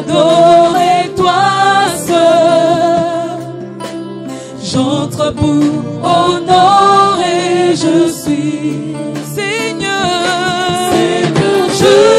t'adorer toi seul. J'entre pour honorer, je suis Seigneur. Seigneur, je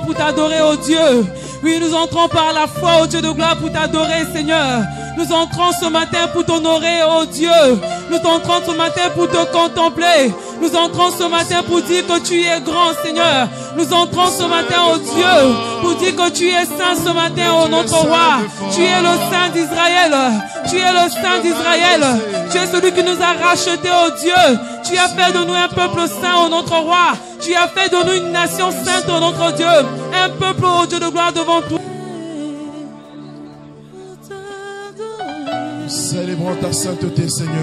pour t'adorer, oh Dieu. Oui, nous entrons par la foi, oh Dieu de gloire, pour t'adorer, Seigneur. Nous entrons ce matin pour t'honorer, oh Dieu. Nous entrons ce matin pour te contempler. Nous entrons ce matin pour dire que tu es grand, Seigneur. Nous entrons ce matin, oh Dieu, pour dire que tu es saint ce matin, oh notre roi. Tu es le Saint d'Israël. Tu es le Saint d'Israël. Tu es celui qui nous a rachetés, oh Dieu. Tu as fait de nous un peuple saint, oh notre roi. Tu as fait de nous une nation sainte, oh notre Dieu. Un peuple, oh Dieu de gloire devant toi. Célébrons ta sainteté, Seigneur.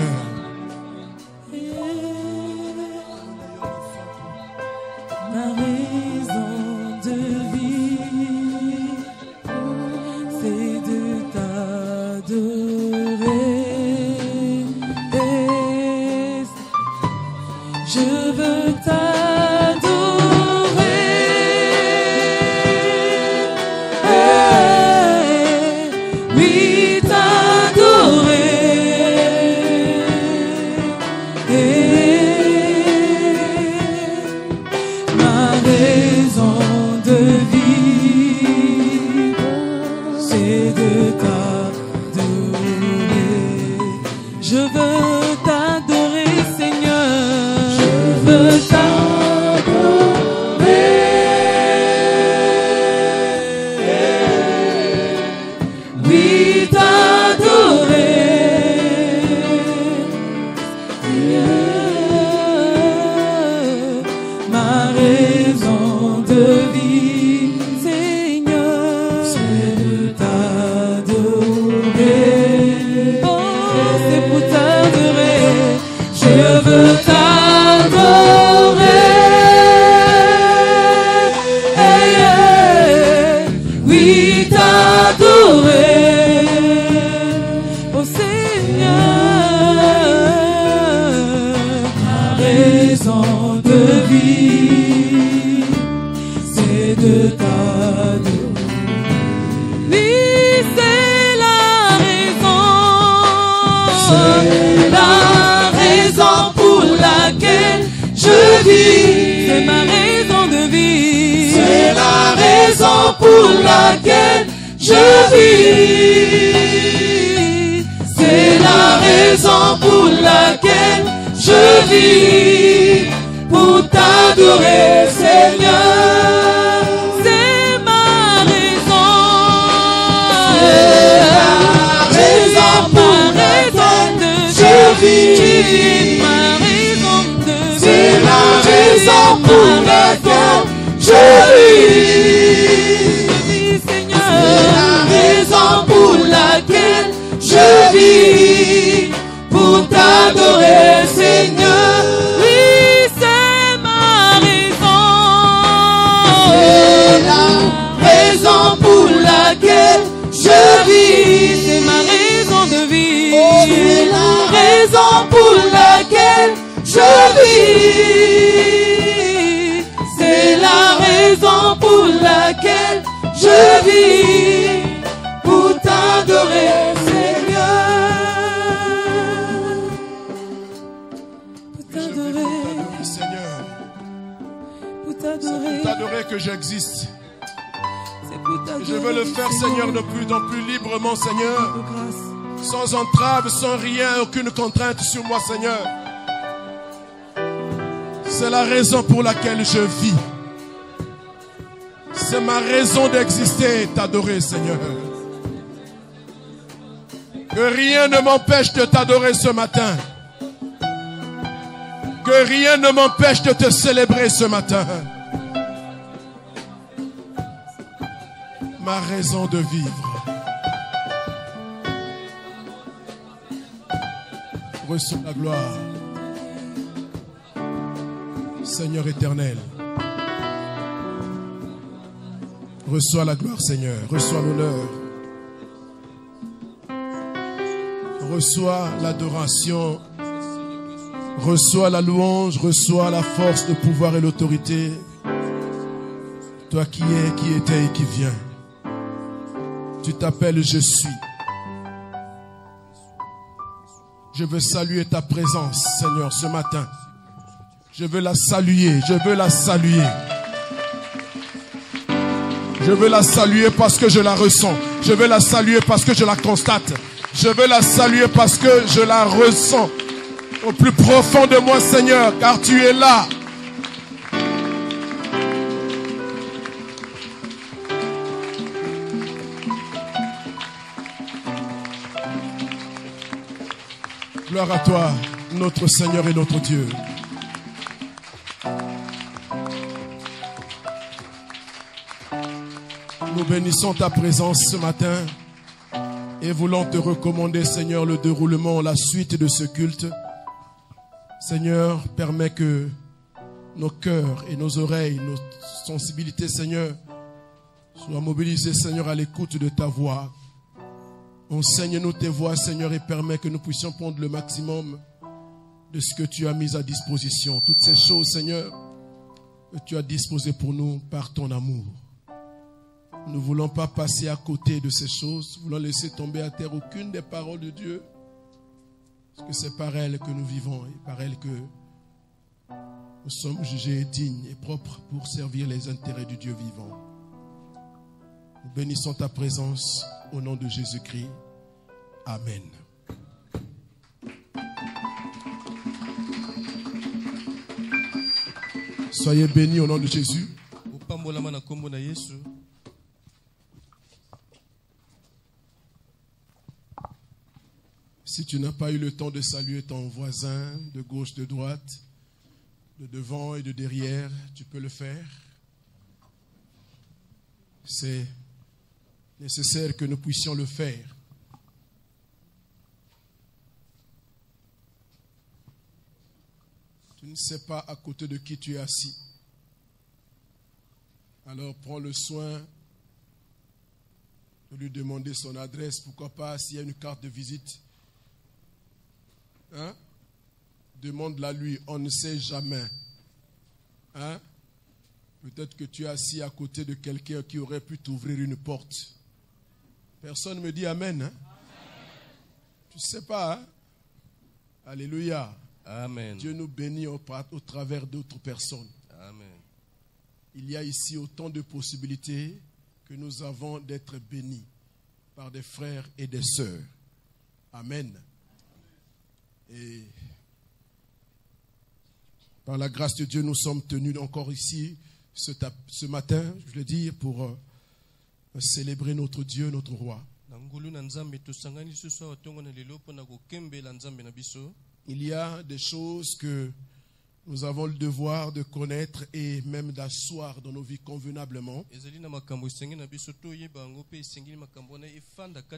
Ma raison de vie, c'est de t'adorer. Je veux t'adorer, Seigneur. Je veux t'adorer. raison de vie, c'est de t'adorer. Oui, c'est la raison. C'est la raison pour laquelle je vis. C'est ma raison de vie. C'est la raison pour laquelle je vis. C'est la raison pour laquelle je vis. Pour t'adorer, Seigneur. C'est ma raison. C'est la raison pour laquelle je vis. Ma raison de C'est la raison pour laquelle je vis. vie, Seigneur. C'est la raison pour laquelle je vis. Pour t'adorer, Seigneur. Oui, c'est ma raison. C'est la raison pour laquelle je vis. C'est ma raison de vie. C'est la raison pour laquelle je vis. C'est la raison pour laquelle je vis. Pour t'adorer, Seigneur. Pour Je vais t'adorer, t'adorer, Seigneur. pour C'est t'adorer. pour t'adorer que j'existe. C'est pour t'adorer. Je veux le faire, Seigneur, de plus en plus librement, Seigneur. De grâce. Sans entrave, sans rien, aucune contrainte sur moi, Seigneur. C'est la raison pour laquelle je vis. C'est ma raison d'exister, t'adorer, Seigneur. Que rien ne m'empêche de t'adorer ce matin. Que rien ne m'empêche de te célébrer ce matin. Ma raison de vivre. Reçois la gloire. Seigneur éternel. Reçois la gloire, Seigneur. Reçois l'honneur. Reçois l'adoration. Reçois la louange. Reçois la force, le pouvoir et l'autorité. Toi qui es, qui étais et qui viens. Tu t'appelles Je suis. Je veux saluer ta présence, Seigneur, ce matin. Je veux la saluer. Je veux la saluer. Je veux la saluer parce que je la ressens. Je veux la saluer parce que je la constate. Je veux la saluer parce que je la ressens au plus profond de moi, Seigneur, car tu es là. Gloire à toi, notre Seigneur et notre Dieu. Nous bénissons ta présence ce matin et voulons te recommander, Seigneur, le déroulement, la suite de ce culte. Seigneur, permets que nos cœurs et nos oreilles, nos sensibilités, Seigneur, soient mobilisés, Seigneur, à l'écoute de ta voix. Enseigne-nous tes voix, Seigneur, et permets que nous puissions prendre le maximum de ce que tu as mis à disposition. Toutes ces choses, Seigneur, que tu as disposées pour nous par ton amour. Nous ne voulons pas passer à côté de ces choses. Nous voulons laisser tomber à terre aucune des paroles de Dieu. Parce que c'est par elles que nous vivons et par elles que nous sommes jugés dignes et propres pour servir les intérêts du Dieu vivant. Nous bénissons ta présence au nom de Jésus-Christ. Amen. Soyez bénis au nom de Jésus. Si tu n'as pas eu le temps de saluer ton voisin de gauche, de droite, de devant et de derrière, tu peux le faire. C'est nécessaire que nous puissions le faire. Tu ne sais pas à côté de qui tu es assis. Alors prends le soin de lui demander son adresse. Pourquoi pas s'il y a une carte de visite. Hein? Demande-la lui, on ne sait jamais. Hein? Peut-être que tu es assis à côté de quelqu'un qui aurait pu t'ouvrir une porte. Personne ne me dit amen. Hein? Tu ne sais pas. Hein? Alléluia. Amen. Dieu nous bénit au travers d'autres personnes. Amen. Il y a ici autant de possibilités que nous avons d'être bénis par des frères et des sœurs. Amen. Et par la grâce de Dieu, nous sommes tenus encore ici ce matin, je veux dire, pour célébrer notre Dieu, notre roi. Il y a des choses que nous avons le devoir de connaître et même d'asseoir dans nos vies convenablement.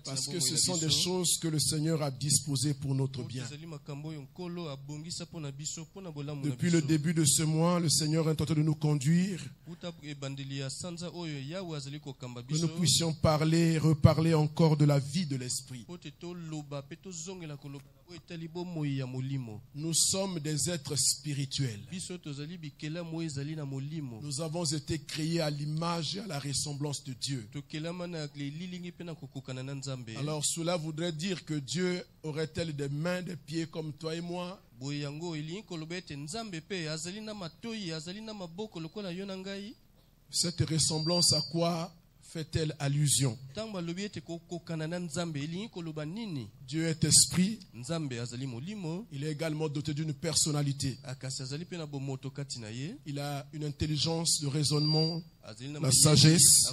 Parce que ce sont des choses que le Seigneur a disposées pour notre bien. Depuis le début de ce mois, le Seigneur est en train de nous conduire. Que nous puissions parler, reparler encore de la vie de l'Esprit. Nous sommes des êtres spirituels. Nous avons été créés à l'image et à la ressemblance de Dieu. Alors cela voudrait dire que Dieu aurait-elle des mains, des pieds comme toi et moi? Cette ressemblance à quoi fait-elle allusion? Dieu est esprit. Il est également doté d'une personnalité. Il a une intelligence de raisonnement, la sagesse.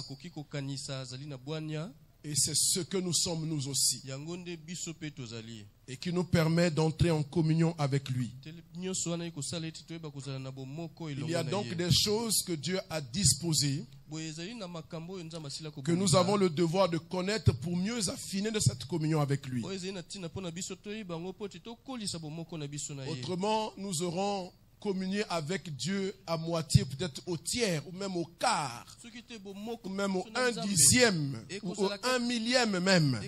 Et c'est ce que nous sommes nous aussi. Et qui nous permet d'entrer en communion avec lui. Il y a donc des choses que Dieu a disposées, que nous avons le devoir de connaître pour mieux affiner de cette communion avec lui. Autrement, nous aurons communier avec Dieu à moitié, peut-être au tiers, ou même au quart, ou même au 1/10, ou au 1/1000 même.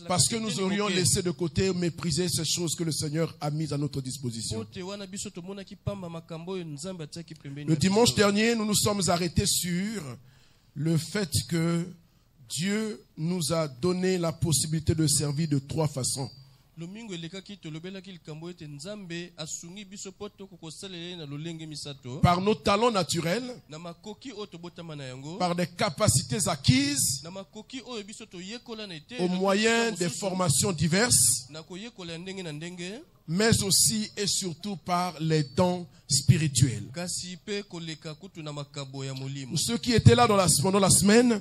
Parce que nous aurions laissé de côté, mépriser ces choses que le Seigneur a mises à notre disposition. Le dimanche dernier, nous nous sommes arrêtés sur le fait que Dieu nous a donné la possibilité de servir de 3 façons. Par nos talents naturels, par des capacités acquises, au moyen des formations diverses, mais aussi et surtout par les dons spirituels. Ceux qui étaient là pendant la semaine,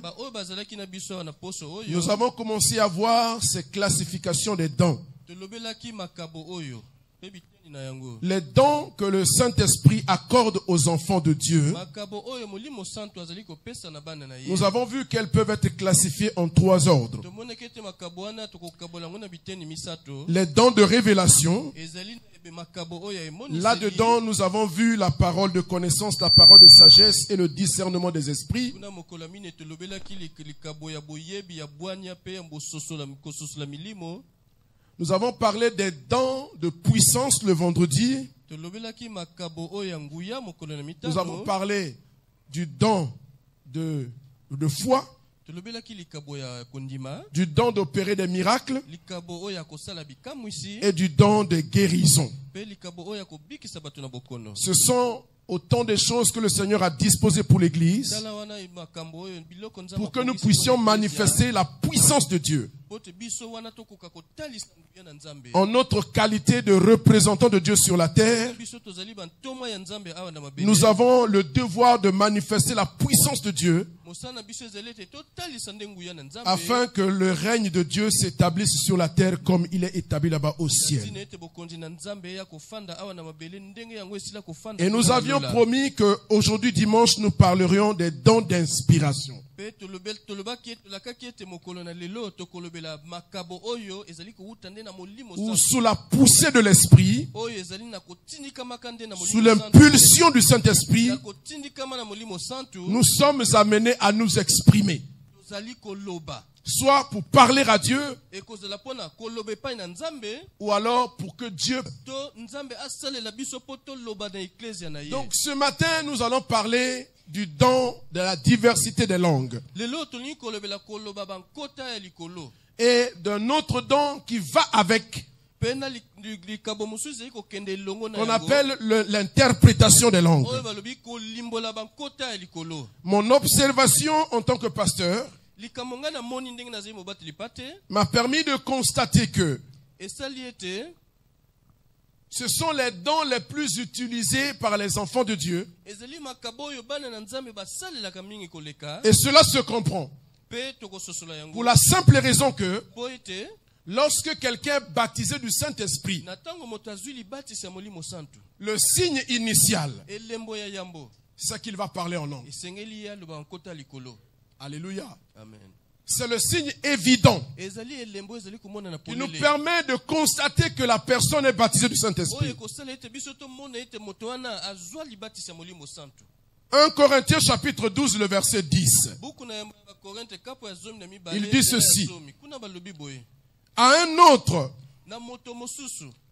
nous avons commencé à voir ces classifications des dons. Les dons que le Saint-Esprit accorde aux enfants de Dieu, nous avons vu qu'elles peuvent être classifiées en 3 ordres. Les dons de révélation. Là-dedans, nous avons vu la parole de connaissance, la parole de sagesse et le discernement des esprits. Nous avons parlé des dons de puissance le vendredi. Nous avons parlé du don de foi, du don d'opérer des miracles et du don de guérison. Ce sont autant de choses que le Seigneur a disposées pour l'Église pour que nous puissions manifester la puissance de Dieu en notre qualité de représentants de Dieu sur la terre. Nous avons le devoir de manifester la puissance de Dieu afin que le règne de Dieu s'établisse sur la terre comme il est établi là-bas au ciel. Et nous avions promis qu'aujourd'hui dimanche nous parlerions des dons d'inspiration. Ou sous la poussée de l'Esprit, sous l'impulsion du Saint-Esprit, nous sommes amenés à nous exprimer. soit pour parler à Dieu, ou alors pour que Dieu... Donc ce matin, nous allons parler du don de la diversité des langues. Et d'un autre don qui va avec, qu'on appelle l'interprétation des langues. Mon observation en tant que pasteur m'a permis de constater que ce sont les dons les plus utilisés par les enfants de Dieu. Et cela se comprend. Pour la simple raison que lorsque quelqu'un est baptisé du Saint-Esprit, le signe initial, c'est qu'il va parler en langue. Alléluia. Amen. C'est le signe évident qui nous permet de constater que la personne est baptisée du Saint-Esprit. 1 Corinthiens chapitre 12, le verset 10. Il dit ceci. À un autre,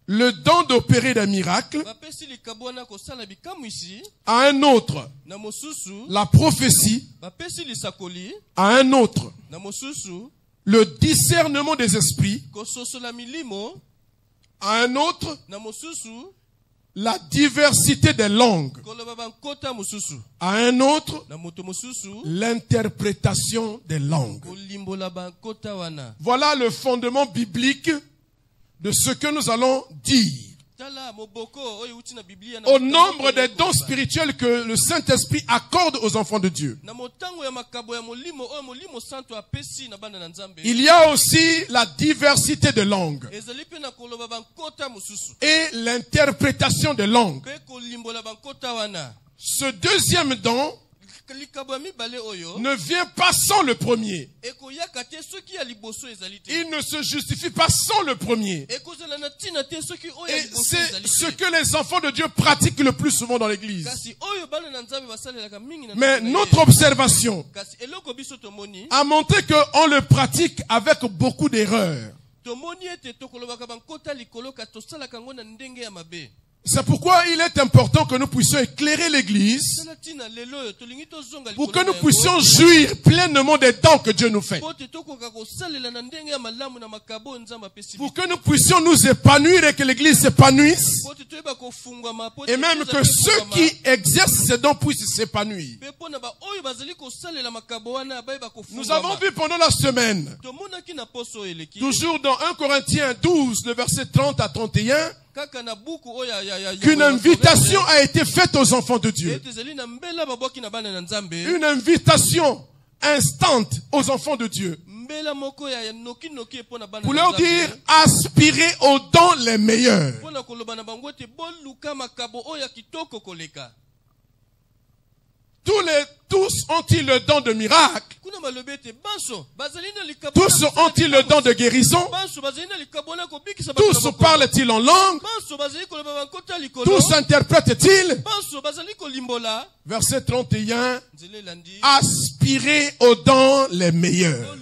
le don d'opérer des miracles. À un autre, la prophétie. À un autre, le discernement des esprits. À un autre, la diversité des langues. À un autre, l'interprétation des langues. Voilà le fondement biblique de ce que nous allons dire. Au nombre des dons spirituels que le Saint-Esprit accorde aux enfants de Dieu, il y a aussi la diversité de langues et l'interprétation de langues. Ce deuxième don ne vient pas sans le premier. Il ne se justifie pas sans le premier. Et c'est ce que les enfants de Dieu pratiquent le plus souvent dans l'église. Mais notre observation a montré qu'on le pratique avec beaucoup d'erreurs. C'est pourquoi il est important que nous puissions éclairer l'église pour que nous puissions jouir pleinement des dons que Dieu nous fait. Pour que nous puissions nous épanouir et que l'église s'épanouisse. Et même que ceux qui exercent ces dons puissent s'épanouir. Nous avons vu pendant la semaine, toujours dans 1 Corinthiens 12, le verset 30 à 31, qu'une invitation a été faite aux enfants de Dieu. Une invitation instante aux enfants de Dieu. Pour leur dire, aspirez aux dons les meilleurs. Tous ont-ils le don de miracle? Tous ont-ils le don de guérison? Tous parlent-ils en langue? Tous interprètent-ils? Verset 31. Aspirez aux dons les meilleurs.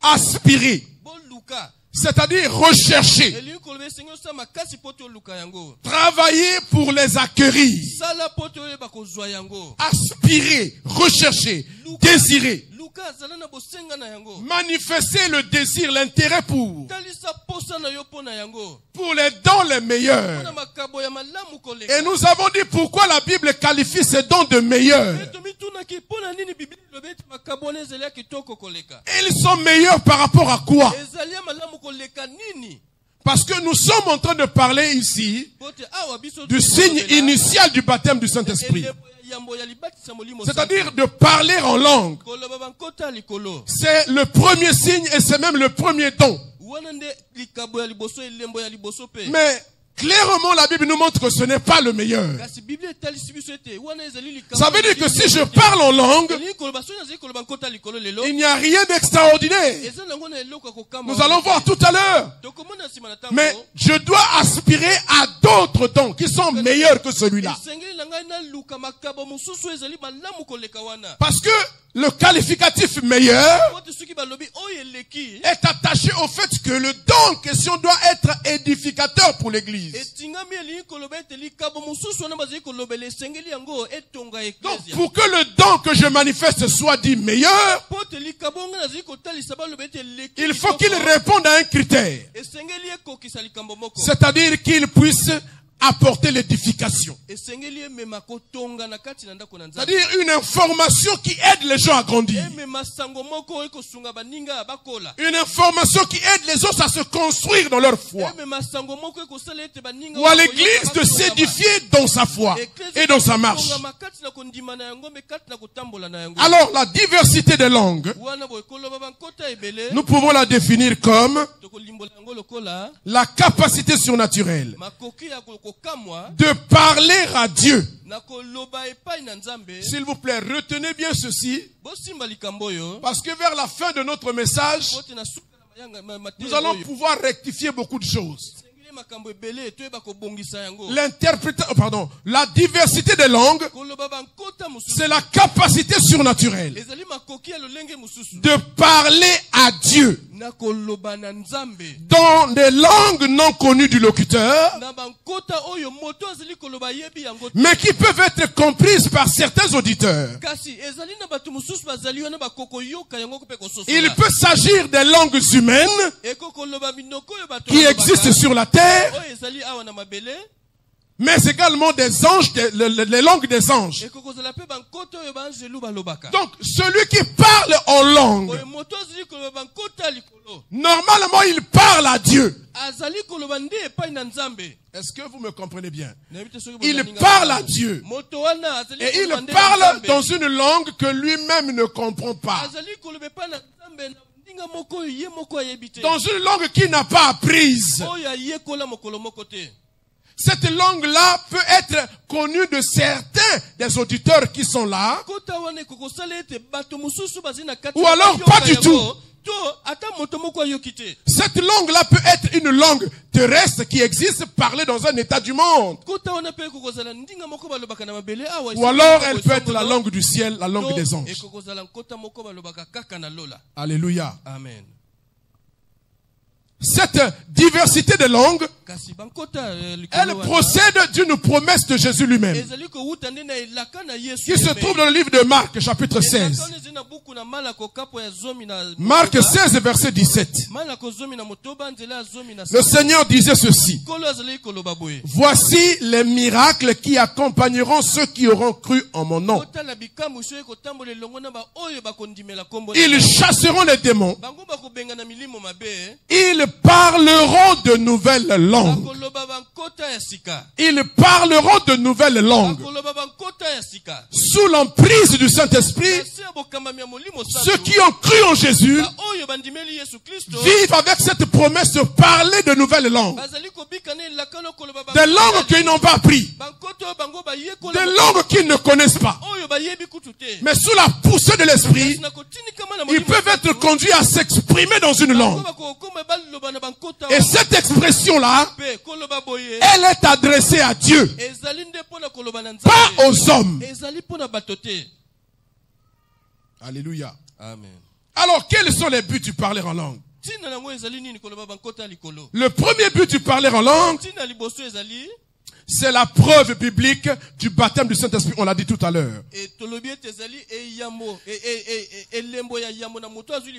Aspirez. C'est-à-dire rechercher. Travailler pour les acquérir. Aspirer, rechercher, désirer. Manifester le désir, l'intérêt pour les dons les meilleurs. Et nous avons dit pourquoi la Bible qualifie ces dons de meilleurs. Ils sont meilleurs par rapport à quoi? Parce que nous sommes en train de parler ici du signe initial du baptême du Saint-Esprit. C'est-à-dire de parler en langue. C'est le premier signe et c'est même le premier don. Mais clairement, la Bible nous montre que ce n'est pas le meilleur. Ça veut dire que si je parle en langue, il n'y a rien d'extraordinaire. Nous allons voir tout à l'heure. Mais je dois aspirer à d'autres dons qui sont meilleurs que celui-là. Parce que le qualificatif meilleur est attaché au fait que le don en question doit être édificateur pour l'église. Donc, pour que le don que je manifeste soit dit meilleur, il faut qu'il réponde à un critère. C'est-à-dire qu'il puisse apporter l'édification. C'est-à-dire une information qui aide les gens à grandir. Une information qui aide les autres à se construire dans leur foi. Ou à l'église de s'édifier dans sa foi et dans sa marche. Alors la diversité des langues, nous pouvons la définir comme la capacité surnaturelle de parler à Dieu. S'il vous plaît, retenez bien ceci, parce que vers la fin de notre message, nous allons pouvoir rectifier beaucoup de choses. La diversité des langues, c'est la capacité surnaturelle de parler à Dieu dans des langues non connues du locuteur, mais qui peuvent être comprises par certains auditeurs. Il peut s'agir des langues humaines qui existent sur la terre, mais également des anges, les langues des anges. Donc, celui qui parle en langue, normalement, il parle à Dieu. Est-ce que vous me comprenez bien? Il parle à Dieu. Et il parle dans une langue que lui-même ne comprend pas. Dans une langue qu'il n'a pas apprise. Cette langue-là peut être connue de certains des auditeurs qui sont là. Ou alors pas du tout. Cette langue-là peut être une langue terrestre qui existe, parlée dans un état du monde. Ou alors elle peut être la langue du ciel, la langue des anges. Alléluia. Amen. Cette diversité de langues, elle procède d'une promesse de Jésus lui-même, qui se trouve dans le livre de Marc, chapitre 16. Marc 16, verset 17. Le Seigneur disait ceci: voici les miracles qui accompagneront ceux qui auront cru en mon nom. Ils chasseront les démons. Ils parleront de nouvelles langues. Ils parleront de nouvelles langues. Sous l'emprise du Saint-Esprit, ceux qui ont cru en Jésus vivent avec cette promesse de parler de nouvelles langues. Des langues qu'ils n'ont pas appris. Des langues qu'ils ne connaissent pas. Mais sous la poussée de l'Esprit, ils peuvent être conduits à s'exprimer dans une langue. Et cette expression-là, elle est adressée à Dieu, pas aux hommes. Alléluia. Amen. Alors, quels sont les buts du parler en langue? Le premier but du parler en langue, c'est la preuve biblique du baptême du Saint-Esprit. On l'a dit tout à l'heure.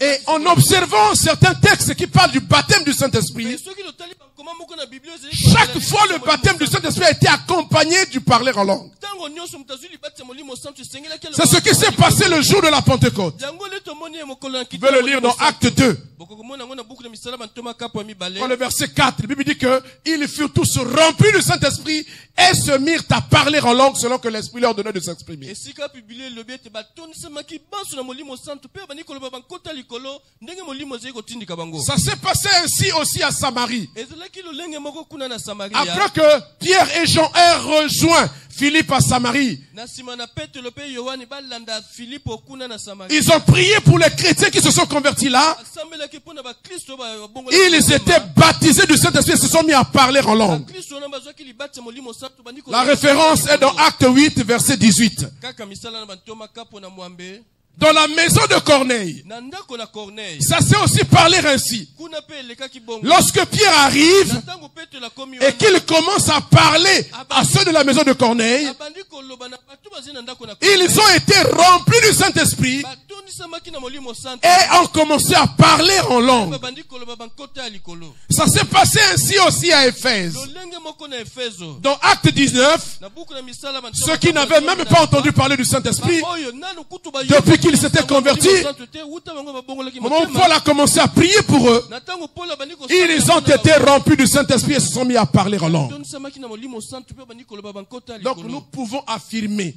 Et en observant certains textes qui parlent du baptême du Saint-Esprit, chaque fois le baptême du Saint-Esprit a été accompagné du parler en langue. C'est ce qui s'est passé le jour de la Pentecôte. Vous pouvez le lire dans Acte 2. Dans le verset 4, la Bible dit que ils furent tous remplis du Saint-Esprit et se mirent à parler en langue selon que l'Esprit leur donnait de s'exprimer. Ça s'est passé ainsi aussi à Samarie. Après que Pierre et Jean aient rejoint Philippe à Samarie. Na sima na Petro pe Yohani balanda Philippe kuna na Samarie. Ils ont prié pour les chrétiens qui se sont convertis là. Asambelaki pona ba Kristo ba bongo. Ils étaient baptisés du Saint-Esprit et se sont mis à parler en langue. Kristo na bazwaki libate molimo santu bandiko. La référence est dans Acte 8, verset 18. Kaka misala na bantoma kapo na mwambe. Dans la maison de Corneille, Na ndako na Corneille. ça s'est aussi parlé ainsi. Kuna pe lekaki bongo. Lorsque Pierre arrive Na tango Petro la komi et qu'il commence à parler à ceux de la maison de Corneille, abandi koloba na batu bazina ndako na Corneille. ils ont été remplis du Saint-Esprit Batoni samaki na molimo santu. et ont commencé à parler en langue. Babandi koloba bankota likolo. Ça s'est passé ainsi aussi à Éphèse. Lolenge moko na Efeso. Dans Acte 19, Na buku na misala bantoma. ceux qui n'avaient même pas entendu parler du Saint-Esprit, depuis qu'ils s'étaient convertis, au moment où Paul a commencé à prier pour eux, ils ont été remplis du Saint-Esprit et se sont mis à parler en langue. Donc nous pouvons affirmer,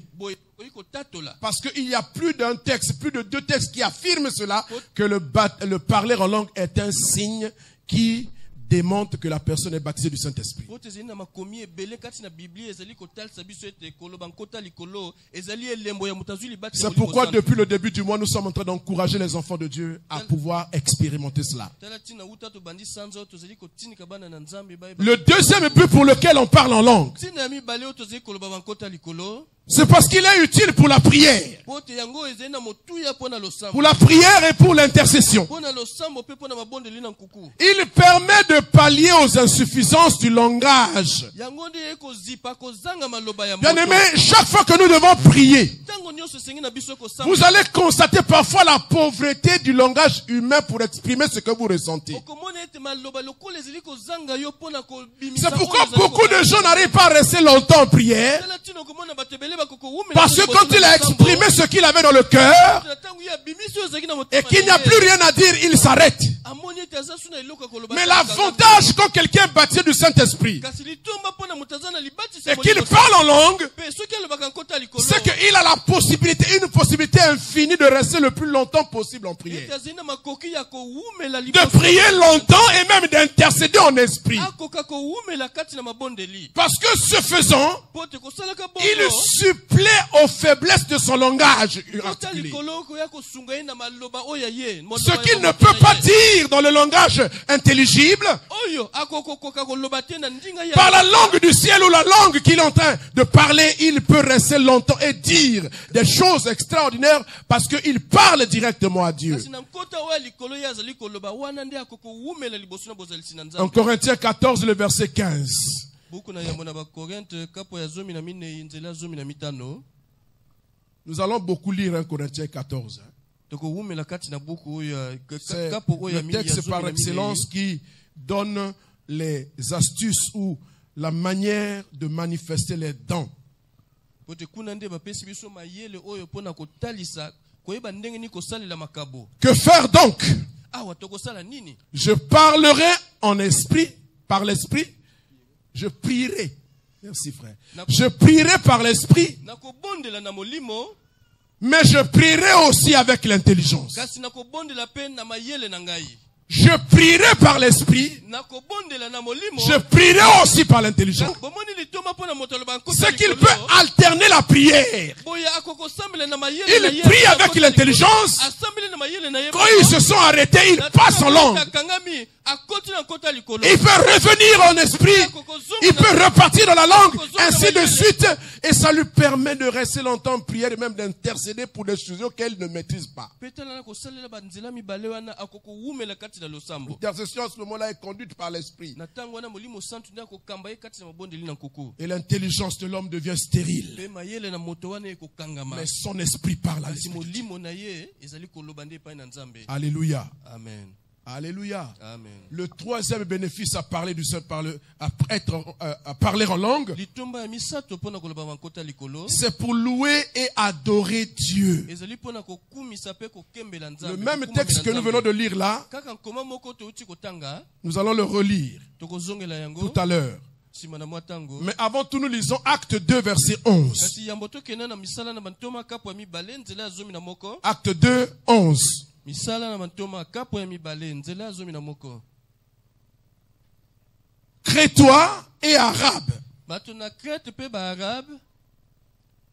parce qu'il y a plus d'un texte, plus de 2 textes qui affirment cela, que le parler en langue est un signe qui démontre que la personne est baptisée du Saint-Esprit. C'est pourquoi depuis le début du mois, nous sommes en train d'encourager les enfants de Dieu à pouvoir expérimenter cela. Le deuxième but pour lequel on parle en langue, c'est parce qu'il est utile pour la prière. Pour la prière et pour l'intercession. Il permet de pallier aux insuffisances du langage. Bien aimé, chaque fois que nous devons prier, vous allez constater parfois la pauvreté du langage humain pour exprimer ce que vous ressentez. C'est pourquoi beaucoup de gens n'arrivent pas à rester longtemps en prière. Parce que quand il a exprimé ce qu'il avait dans le cœur, et qu'il n'y a plus rien à dire, il s'arrête. Mais l'avantage quand quelqu'un est baptisé du Saint-Esprit, et qu'il parle en langue, c'est qu'il a la possibilité, une possibilité infinie de rester le plus longtemps possible en prière. De prier longtemps et même d'intercéder en esprit. Parce que ce faisant, il supplée aux faiblesses de son langage articulé. Ce qu'il ne peut pas dire dans le langage intelligible, par la langue du ciel ou la langue qu'il est en train de parler, il peut rester longtemps et dire des choses extraordinaires parce qu'il parle directement à Dieu. En Corinthiens 14, le verset 15. Nous allons beaucoup lire Corinthiens 14. C'est le texte par excellence qui donne les astuces ou la manière de manifester les dons. Que faire donc? Je parlerai en esprit, par l'esprit. Je prierai. Merci frère. Je prierai par l'esprit. Mais je prierai aussi avec l'intelligence. Je prierai par l'esprit. Je prierai aussi par l'intelligence. C'est qu'il peut alterner la prière. Il prie avec l'intelligence. Quand ils se sont arrêtés, il passe en langue. Il peut revenir en esprit. Il peut repartir dans la langue. Ainsi de suite. Et ça lui permet de rester longtemps en prière et même d'intercéder pour des choses qu'elle ne maîtrise pas. L'intercession à ce moment-là est conduite par l'esprit. Et l'intelligence de l'homme devient stérile. Mais son esprit parle à l'esprit. Alléluia. Amen. Alléluia. Amen. Le troisième bénéfice à parler à parler en langue, c'est pour louer et adorer Dieu. Le même texte que nous venons de lire là, nous allons le relire tout à l'heure. Mais avant tout, nous lisons Acte 2, verset 11. Acte 2, 11. Crétois et Arabes.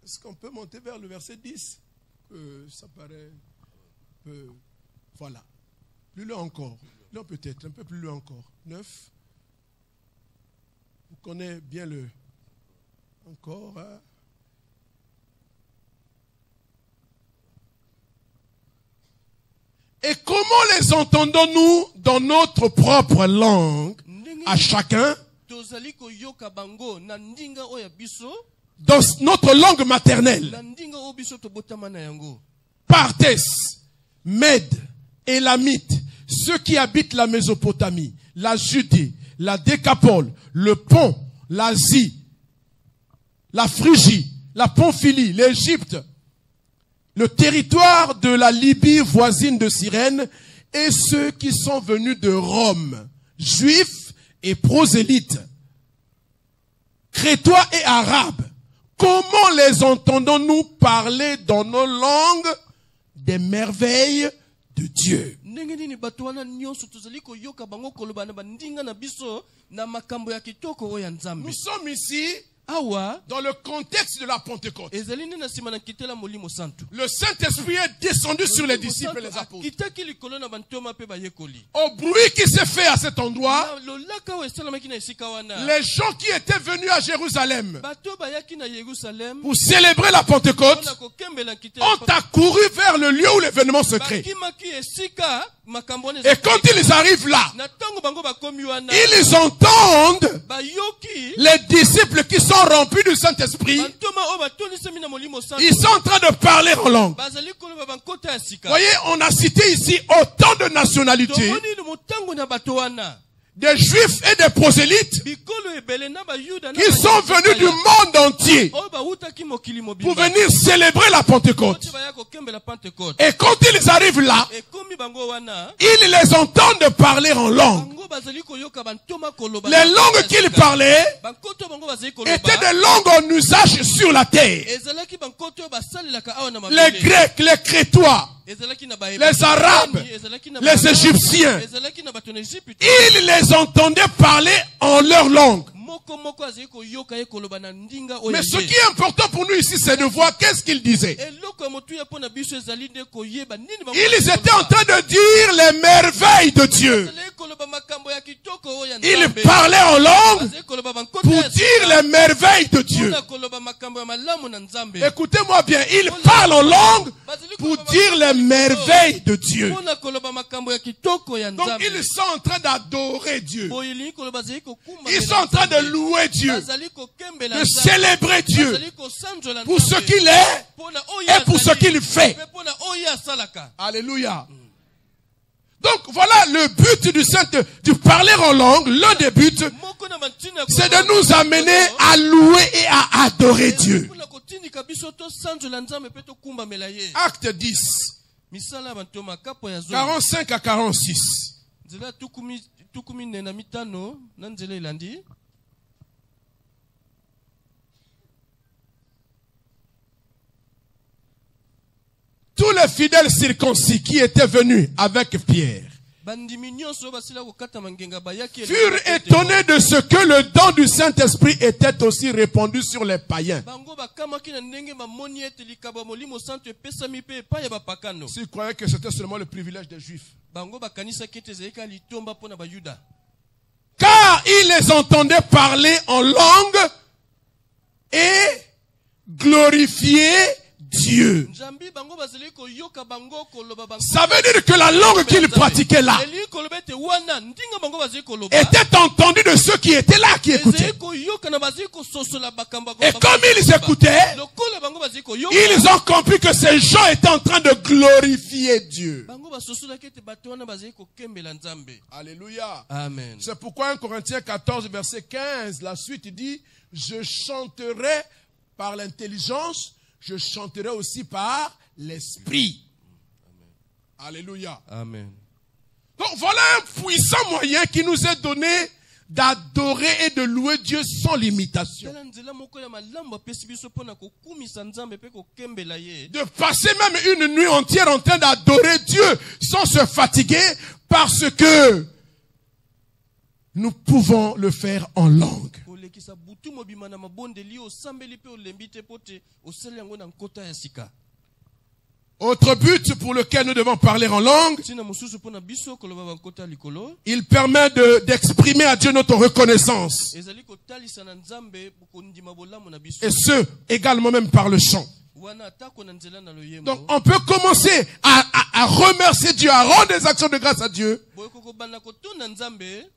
Est-ce qu'on peut monter vers le verset 10? Ça paraît un peu... Voilà. Plus loin encore. Non, peut-être, un peu plus loin encore. 9. Vous connaissez bien le... Encore. Hein? Et comment les entendons-nous dans notre propre langue, à chacun, dans notre langue maternelle? Parthes, Mèdes, Élamites, ceux qui habitent la Mésopotamie, la Judée, la Décapole, le Pont, l'Asie, la Phrygie, la Pamphylie, l'Égypte, le territoire de la Libye voisine de Cyrène, et ceux qui sont venus de Rome, juifs et prosélytes, crétois et arabes. Comment les entendons-nous parler dans nos langues des merveilles de Dieu? Nous sommes ici dans le contexte de la Pentecôte. Le Saint-Esprit est descendu sur les disciples et les apôtres. Au bruit qui s'est fait à cet endroit, les gens qui étaient venus à Jérusalem pour célébrer la Pentecôte ont accouru vers le lieu où l'événement se crée. Et quand ils arrivent là, ils entendent les disciples qui sont remplis du Saint-Esprit. Ils sont en train de parler en langue. Voyez, on a cité ici autant de nationalités, des juifs et des prosélytes qui sont venus du monde entier pour venir célébrer la Pentecôte. Et quand ils arrivent là, ils les entendent parler en langue. Les langues qu'ils parlaient étaient des langues en usage sur la terre. Les Grecs, les Crétois, les Arabes, les Égyptiens, ils les entendaient parler en leur langue. Mais ce qui est important pour nous ici, c'est de voir qu'est-ce qu'ils disaient. Ils étaient en train de dire les merveilles de Dieu. Ils parlaient en langue pour dire les merveilles de Dieu. Écoutez-moi bien, ils parlent en langue pour dire les merveilles de Dieu. Donc ils sont en train d'adorer Dieu. Ils sont en train de louer Dieu, de célébrer Dieu pour ce qu'il est et pour ce qu'il fait. Alléluia. Donc voilà le but du parler en langue. L'un des buts, c'est de nous amener à louer et à adorer Dieu. Acte 10, 45 à 46. Tous les fidèles circoncis qui étaient venus avec Pierre furent étonnés de ce que le don du Saint-Esprit était aussi répandu sur les païens. S'ils croyaient que c'était seulement le privilège des Juifs. Car ils les entendaient parler en langue et glorifier Dieu. Ça veut dire que la langue qu'ils pratiquaient là était entendue de ceux qui étaient là, qui écoutaient. Et comme ils écoutaient, ils ont compris que ces gens étaient en train de glorifier Dieu. Alléluia. Amen. C'est pourquoi 1 Corinthiens 14, verset 15, la suite dit, je chanterai par l'intelligence, je chanterai aussi par l'esprit. Alléluia. Amen. Donc voilà un puissant moyen qui nous est donné d'adorer et de louer Dieu sans limitation. De passer même une nuit entière en train d'adorer Dieu sans se fatiguer parce que nous pouvons le faire en langue. Autre but pour lequel nous devons parler en langue, il permet d'exprimer à Dieu notre reconnaissance. Et ce, également même par le chant. Donc on peut commencer à remercier Dieu, à rendre des actions de grâce à Dieu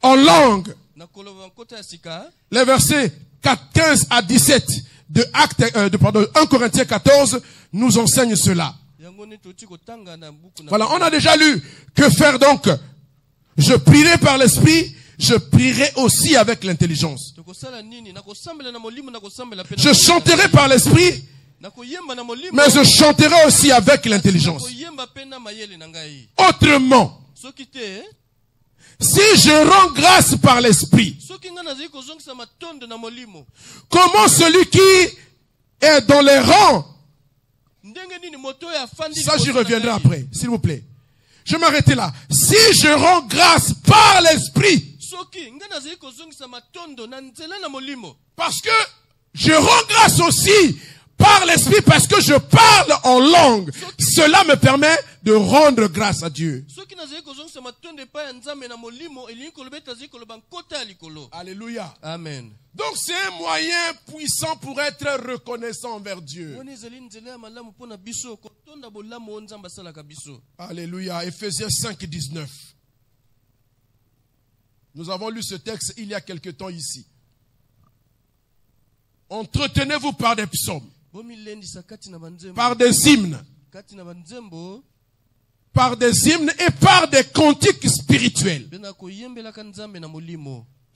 en langue. Les versets 15 à 17 de 1 Corinthiens 14 nous enseignent cela. Voilà, on a déjà lu. Que faire donc? Je prierai par l'esprit, je prierai aussi avec l'intelligence. Je chanterai par l'esprit, mais je chanterai aussi avec l'intelligence. Autrement, si je rends grâce par l'esprit, comment celui qui est dans les rangs, ça j'y reviendrai après, s'il vous plaît. Je m'arrêter là. Si je rends grâce par l'esprit, parce que je rends grâce aussi par l'esprit, parce que je parle en langue, cela me permet de rendre grâce à Dieu. Alléluia. Amen. Donc c'est un moyen puissant pour être reconnaissant envers Dieu. Alléluia. Ephésiens 5, 19. Nous avons lu ce texte il y a quelque temps ici. Entretenez-vous par des psaumes, par des hymnes, et par des cantiques spirituels.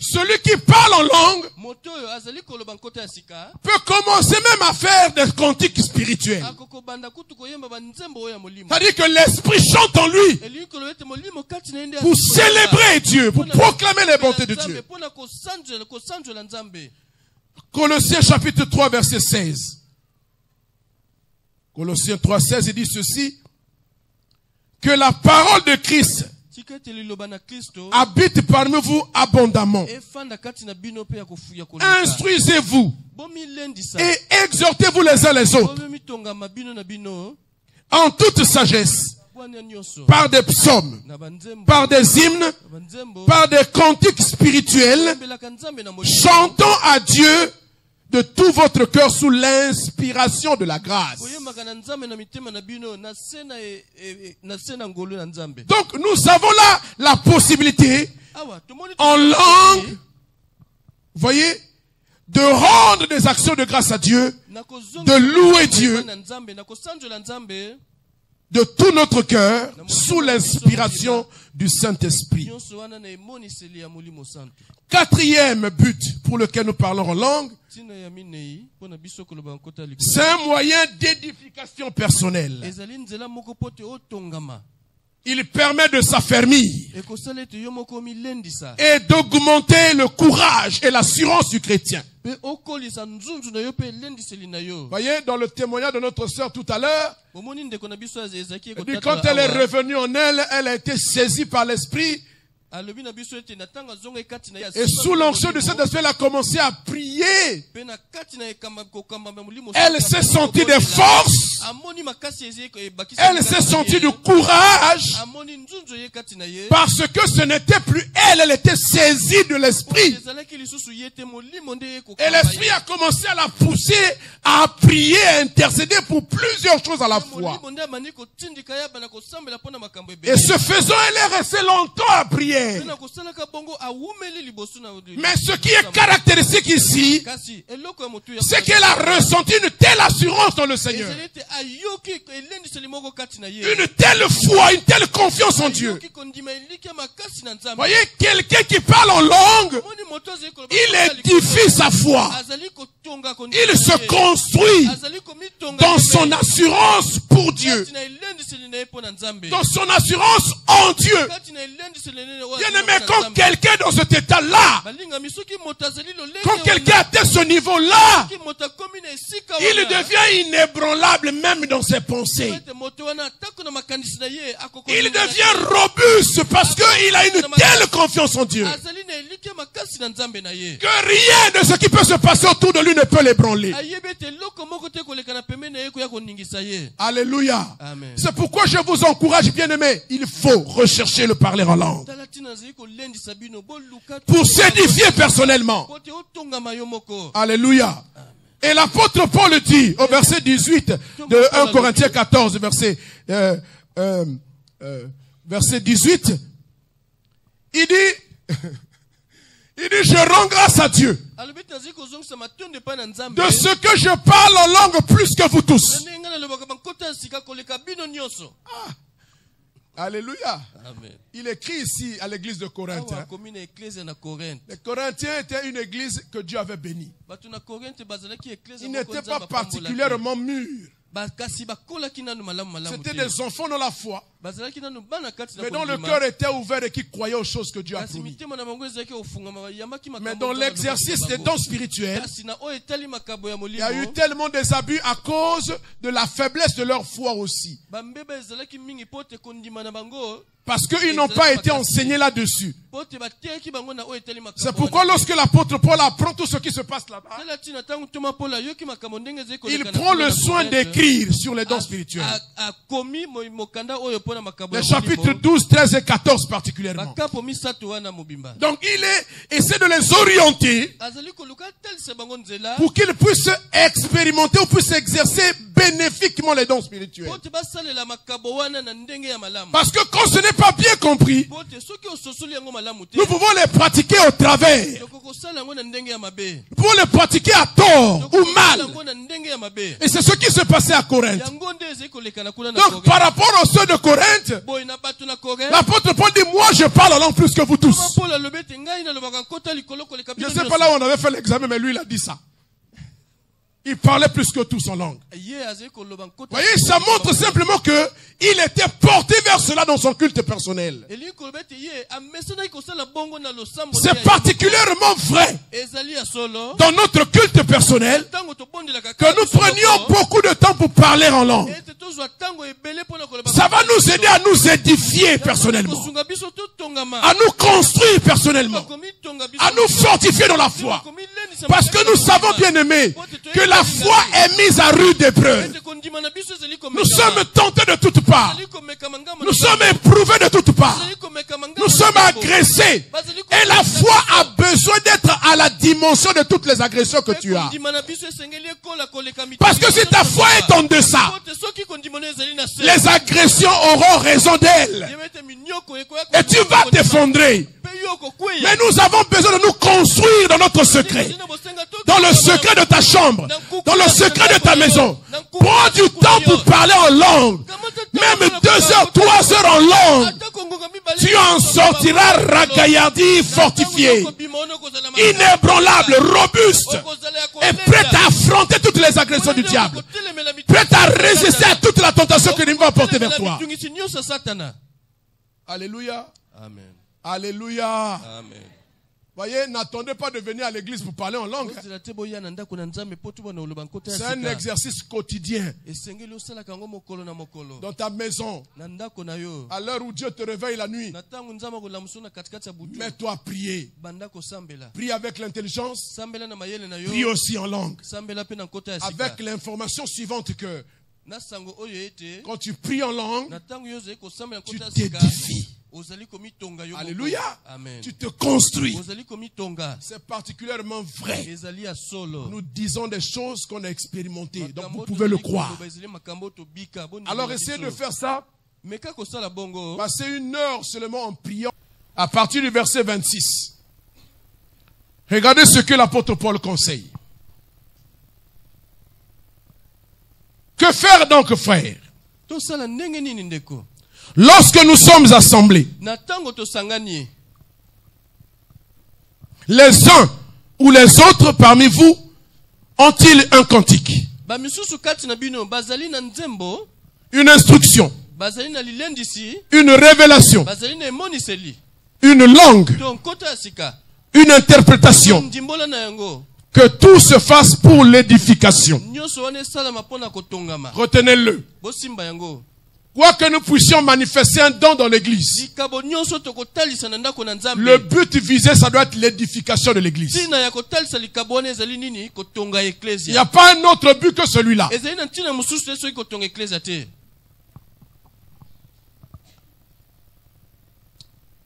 Celui qui parle en langue peut commencer même à faire des cantiques spirituels. C'est-à-dire que l'esprit chante en lui pour célébrer Dieu, pour proclamer les bontés de Dieu. Colossiens chapitre 3 verset 16. Colossiens 3, 16, il dit ceci: que la parole de Christ habite parmi vous abondamment. Instruisez-vous et exhortez-vous les uns les autres en toute sagesse, par des psaumes, par des hymnes, par des cantiques spirituels, chantant à Dieu de tout votre cœur sous l'inspiration de la grâce. Donc nous avons là la possibilité en langue, voyez, de rendre des actions de grâce à Dieu, de louer Dieu de tout notre cœur sous l'inspiration du Saint-Esprit. Quatrième but pour lequel nous parlons en langue, c'est un moyen d'édification personnelle. Il permet de s'affermir et d'augmenter le courage et l'assurance du chrétien. Voyez, dans le témoignage de notre sœur tout à l'heure, quand elle est revenue en elle, elle a été saisie par l'esprit. Et sous l'onction de cet esprit, elle a commencé à prier. Elle s'est sentie des forces. Elle s'est sentie du courage. Parce que ce n'était plus elle, elle était saisie de l'esprit. Et l'esprit a commencé à la pousser à prier, à intercéder pour plusieurs choses à la fois. Et ce faisant, elle est restée longtemps à prier. Mais ce qui est caractéristique ici, c'est qu'elle a ressenti une telle assurance dans le Seigneur, une telle foi, une telle confiance en Dieu. Voyez, quelqu'un qui parle en langue, il édifie sa foi, il se construit dans son assurance pour Dieu, dans son assurance en Dieu. Bien aimé, quand quelqu'un dans cet état-là, quand quelqu'un atteint ce niveau-là, il devient inébranlable même dans ses pensées. Il devient robuste parce qu'il a une telle confiance en Dieu. Que rien de ce qui peut se passer autour de lui ne peut l'ébranler. Alléluia. C'est pourquoi je vous encourage, bien-aimés, il faut rechercher le parler en langue. Pour s'édifier personnellement. Alléluia. Et l'apôtre Paul dit au verset 18 de 1 Corinthiens 14, verset 18, il dit, je rends grâce à Dieu de ce que je parle en langue plus que vous tous. Alléluia. Amen. Il écrit ici à l'église de Corinthe. Les Corinthiens étaient une église que Dieu avait bénie. Ils n'étaient pas particulièrement mûrs. C'était des enfants dans la foi, mais dont le cœur était ouvert et qui croyaient aux choses que Dieu a promis. Mais dans l'exercice des dons spirituels, il y a eu tellement des abus à cause de la faiblesse de leur foi aussi. Parce qu'ils n'ont pas été enseignés là-dessus. C'est pourquoi lorsque l'apôtre Paul apprend tout ce qui se passe là-bas, il prend le soin d'écrire sur les dons spirituels. Les chapitres 12, 13 et 14 particulièrement. Donc il essaie de les orienter pour qu'ils puissent expérimenter ou puissent exercer bénéfiquement les dons spirituels. Parce que quand ce n'est pas bien compris, nous pouvons les pratiquer au travers. Nous pouvons les pratiquer à tort ou mal. Et c'est ce qui se passait à Corinthe. Donc par rapport aux ceux de Corinthe, l'apôtre Paul dit, moi je parle en langue plus que vous tous. Je ne sais pas là où on avait fait l'examen, mais lui il a dit ça. Il parlait plus que tous en langue. Vous voyez, ça montre simplement que il était porté vers cela dans son culte personnel. C'est particulièrement vrai dans notre culte personnel que nous prenions beaucoup de temps pour parler en langue. Ça va nous aider à nous édifier personnellement, à nous construire personnellement, à nous fortifier dans la foi. Parce que nous savons, bien aimés, que la foi est mise à rude épreuve. Nous sommes tentés de toutes parts. Nous sommes éprouvés de toutes parts. Nous sommes agressés. Et la foi a besoin d'être à la dimension de toutes les agressions que tu as. Parce que si ta foi est en deçà, les agressions auront raison d'elles. Et tu vas t'effondrer. Mais nous avons besoin de nous construire dans notre secret. Dans le secret de ta chambre. Dans le secret de ta maison. Prends du temps pour parler en langue. Même 2 heures, 3 heures en langue. Tu en sortiras ragaillardi, fortifié, inébranlable, robuste et prêt à affronter toutes les agressions du diable. Prêt à résister à toute la tentation que l'ennemi va apporter vers toi. Alléluia. Amen. Alléluia. Amen. Voyez, n'attendez pas de venir à l'église pour parler en langue. C'est un exercice quotidien. Dans ta maison, à l'heure où Dieu te réveille la nuit, mets-toi à prier. Prie avec l'intelligence. Prie aussi en langue. Avec l'information suivante que quand tu pries en langue, tu t'édifies. Alléluia. Amen. Tu te construis. C'est particulièrement vrai. Nous disons des choses qu'on a expérimentées. Donc vous pouvez le croire. Alors essayez de faire ça. Passez 1 heure seulement en priant. À partir du verset 26. Regardez ce que l'apôtre Paul conseille. Que faire donc, frères? Lorsque nous sommes assemblés, les uns ou les autres parmi vous ont-ils un cantique, une instruction, une révélation, une langue, une interprétation? Que tout se fasse pour l'édification. Retenez-le. Quoi que nous puissions manifester un don dans l'église, le but visé, ça doit être l'édification de l'église. Il n'y a pas un autre but que celui-là.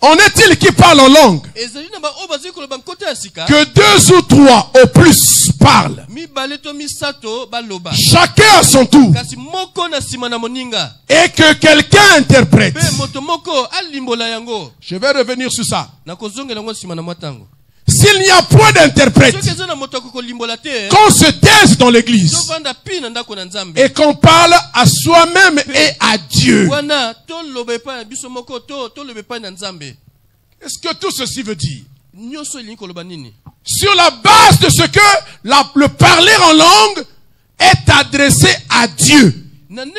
En est-il qui parle en langue? Que 2 ou 3 au plus parlent. Chacun à son tour. Et que quelqu'un interprète. Je vais revenir sur ça. S'il n'y a point d'interprète, qu'on se taise dans l'église et qu'on parle à soi-même et à Dieu. Qu'est-ce que tout ceci veut dire? Sur la base de ce que le parler en langue est adressé à Dieu. Donc,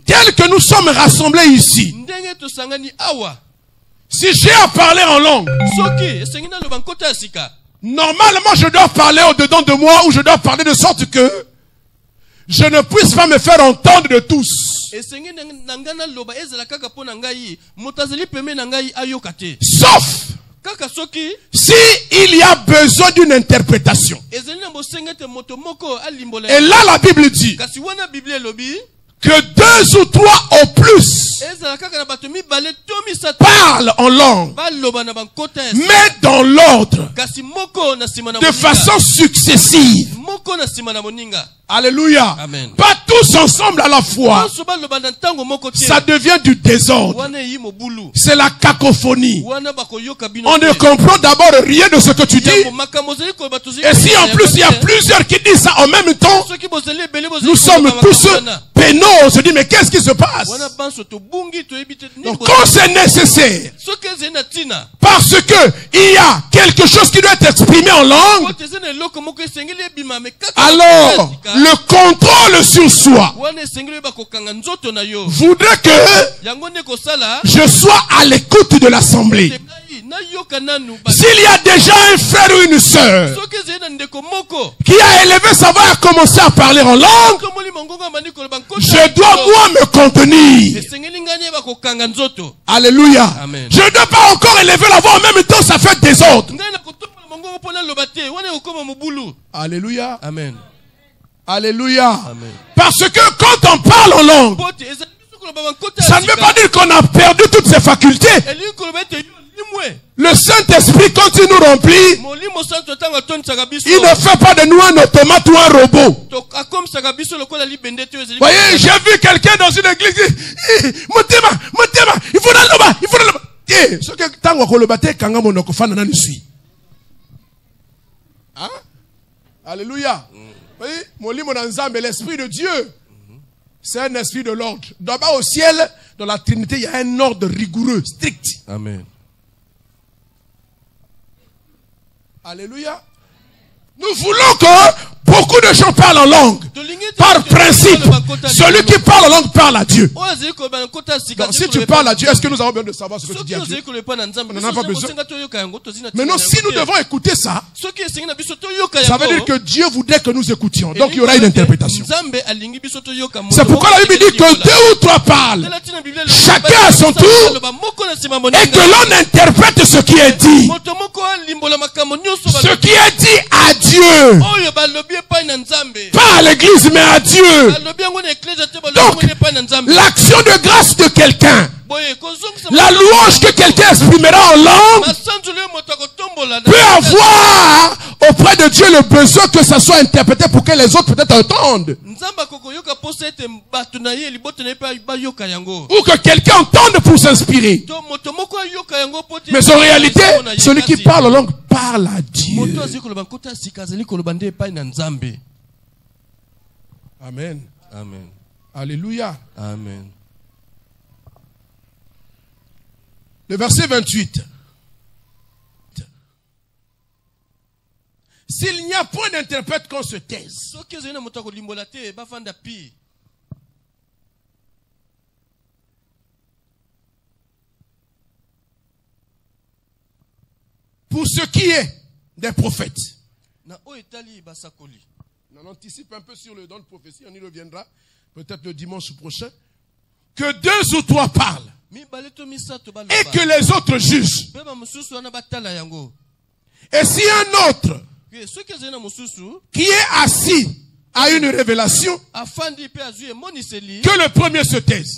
tel que nous sommes rassemblés ici, si j'ai à parler en langue, normalement je dois parler au-dedans de moi, ou je dois parler de sorte que je ne puisse pas me faire entendre de tous. Sauf si il y a besoin d'une interprétation. Et là la Bible dit que 2 ou 3 au plus parlent en langue, mais dans l'ordre, de façon successive. Alléluia. Amen. Pas tous ensemble à la fois. Ça devient du désordre. C'est la cacophonie. On ne comprend d'abord rien de ce que tu dis. Et si en plus il y a plusieurs qui disent ça en même temps, nous sommes tous pénaux. On se dit mais qu'est-ce qui se passe? Donc quand c'est nécessaire, parce que il y a quelque chose qui doit être exprimé en langue, alors le contrôle sur soi voudrait que je sois à l'écoute de l'assemblée. S'il y a déjà un frère ou une sœur qui a élevé sa voix et a commencé à parler en langue, je dois moi me contenir. Alléluia. Amen. Je ne dois pas encore élever la voix en même temps, ça fait désordre. Alléluia. Amen. Alléluia. Amen. Parce que quand on parle en langue, ça ne veut pas dire qu'on a perdu toutes ses facultés. Le Saint-Esprit, quand il nous remplit, il ne fait pas de nous un automate ou un robot. Voyez, j'ai vu quelqu'un dans une église dire, il faut dans le bas, il faut dans le bas. Ce que tant qu'on le battait, quand on ne suit. Hein? Alléluia. Vous voyez, l'esprit de Dieu, c'est un esprit de l'ordre. D'abord au ciel, dans la Trinité, il y a un ordre rigoureux, strict. Amen. Alléluia. Nous voulons que beaucoup de gens parlent en langue. Par principe, celui qui parle en langue parle à Dieu. Donc, si tu parles à Dieu, est-ce que nous avons besoin de savoir ce que tu dis à Dieu? On n'en a pas besoin. Maintenant, si nous devons écouter ça, ça veut dire que Dieu voudrait que nous écoutions. Donc, il y aura une interprétation. C'est pourquoi la Bible dit que 2 ou 3 parlent, chacun à son tour, et que l'on interprète ce qui est dit. Ce qui est dit à Dieu. Pas à l'église, mais à Dieu. Donc, l'action de grâce de quelqu'un, la louange que quelqu'un exprimera en langue, peut avoir auprès de Dieu le besoin que ça soit interprété pour que les autres peut-être entendent. Ou que quelqu'un entende pour s'inspirer. Mais en réalité, celui qui parle en langue parle à Dieu. Amen. Amen. Alléluia. Amen. Le verset 28. S'il n'y a point d'interprète, qu'on se taise. Pour ce qui est des prophètes, On anticipe un peu sur le don de prophétie, on y reviendra, peut-être le dimanche prochain. Que 2 ou 3 parlent. Et que les autres jugent. Et si un autre qui est assis à une révélation, que le premier se taise.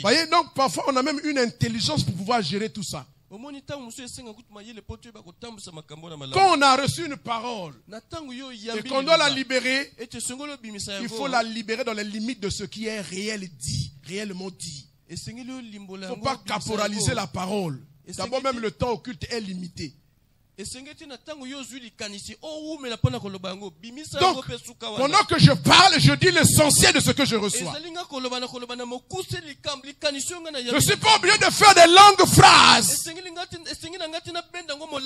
Voyez, donc parfois on a même une intelligence pour pouvoir gérer tout ça. Quand on a reçu une parole et qu'on doit la libérer, il faut la libérer dans les limites de ce qui est réellement dit. Il ne faut pas caporaliser la parole. D'abord, même le temps occulte est limité. Donc, pendant que je parle, je dis l'essentiel de ce que je reçois. Je ne suis pas obligé de faire des longues phrases.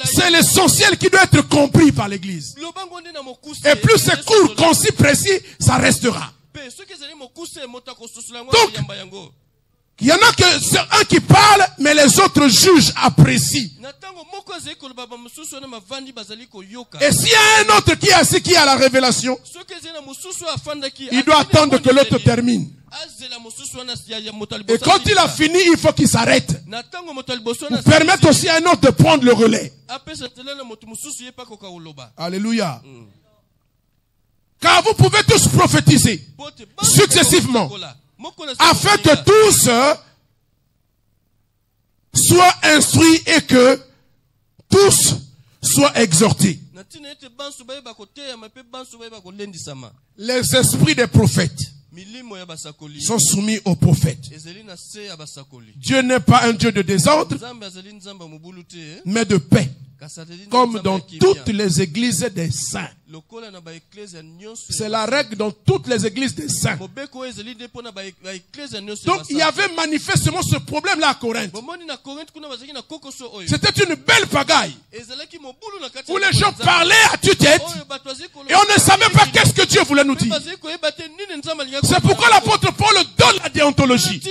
C'est l'essentiel qui doit être compris par l'Église. Et plus c'est court, concis, précis, ça restera. Donc, il y en a que un qui parle, mais les autres jugent, apprécient. Et s'il y a un autre qui est assis, qui a la révélation, il doit attendre que l'autre termine. Et quand il a fini, il faut qu'il s'arrête. Pour permettre aussi à un autre de prendre le relais. Alléluia. Car vous pouvez tous prophétiser successivement, afin que tous soient instruits et que tous soient exhortés. Les esprits des prophètes sont soumis aux prophètes. Dieu n'est pas un Dieu de désordre, mais de paix, comme dans toutes les églises des saints. C'est la règle dans toutes les églises des saints. Donc il y avait manifestement ce problème-là à Corinthe. C'était une belle pagaille où les gens parlaient à tue-tête et on ne savait pas qu'est-ce que Dieu voulait nous dire. C'est pourquoi l'apôtre Paul donne la déontologie.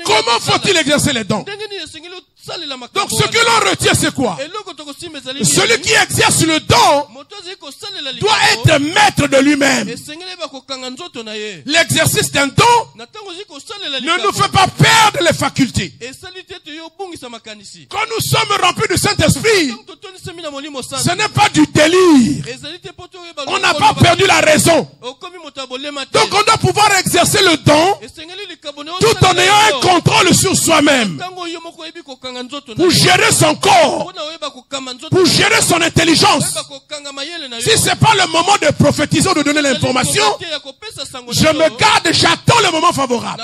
Comment faut-il exercer les dons? Donc ce que l'on retient, c'est quoi? Celui qui exerce le don doit être maître de lui-même. L'exercice d'un don ne nous fait pas perdre les facultés. Quand nous sommes remplis du Saint-Esprit, ce n'est pas du délire. On n'a pas perdu la raison. Donc on doit pouvoir exercer le don tout en ayant un contrôle sur soi-même. Pour gérer son corps, pour gérer son intelligence. Si ce n'est pas le moment de prophétiser ou de donner l'information, je me garde, j'attends le moment favorable.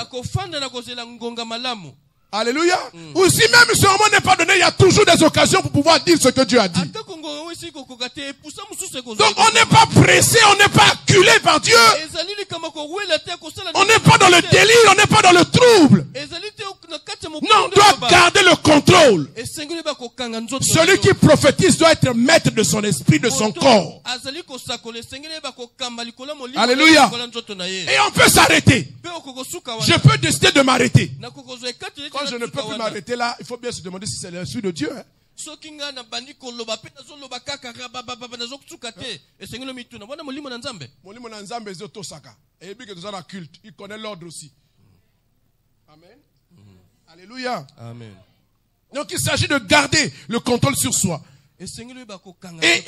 Alléluia. Ou si même ce moment n'est pas donné, il y a toujours des occasions pour pouvoir dire ce que Dieu a dit. Donc on n'est pas pressé, on n'est pas acculé par Dieu. On n'est pas dans le délire, on n'est pas dans le trouble. Non, on doit garder le contrôle. Celui qui prophétise doit être maître de son esprit, de son corps. Alléluia. Et on peut s'arrêter. Je peux décider de m'arrêter. Quand je ne peux plus m'arrêter là, il faut bien se demander si c'est l'esprit de Dieu. Hein? Il connaît l'ordre aussi. Amen. Alléluia. Amen. Donc il s'agit de garder le contrôle sur soi. Et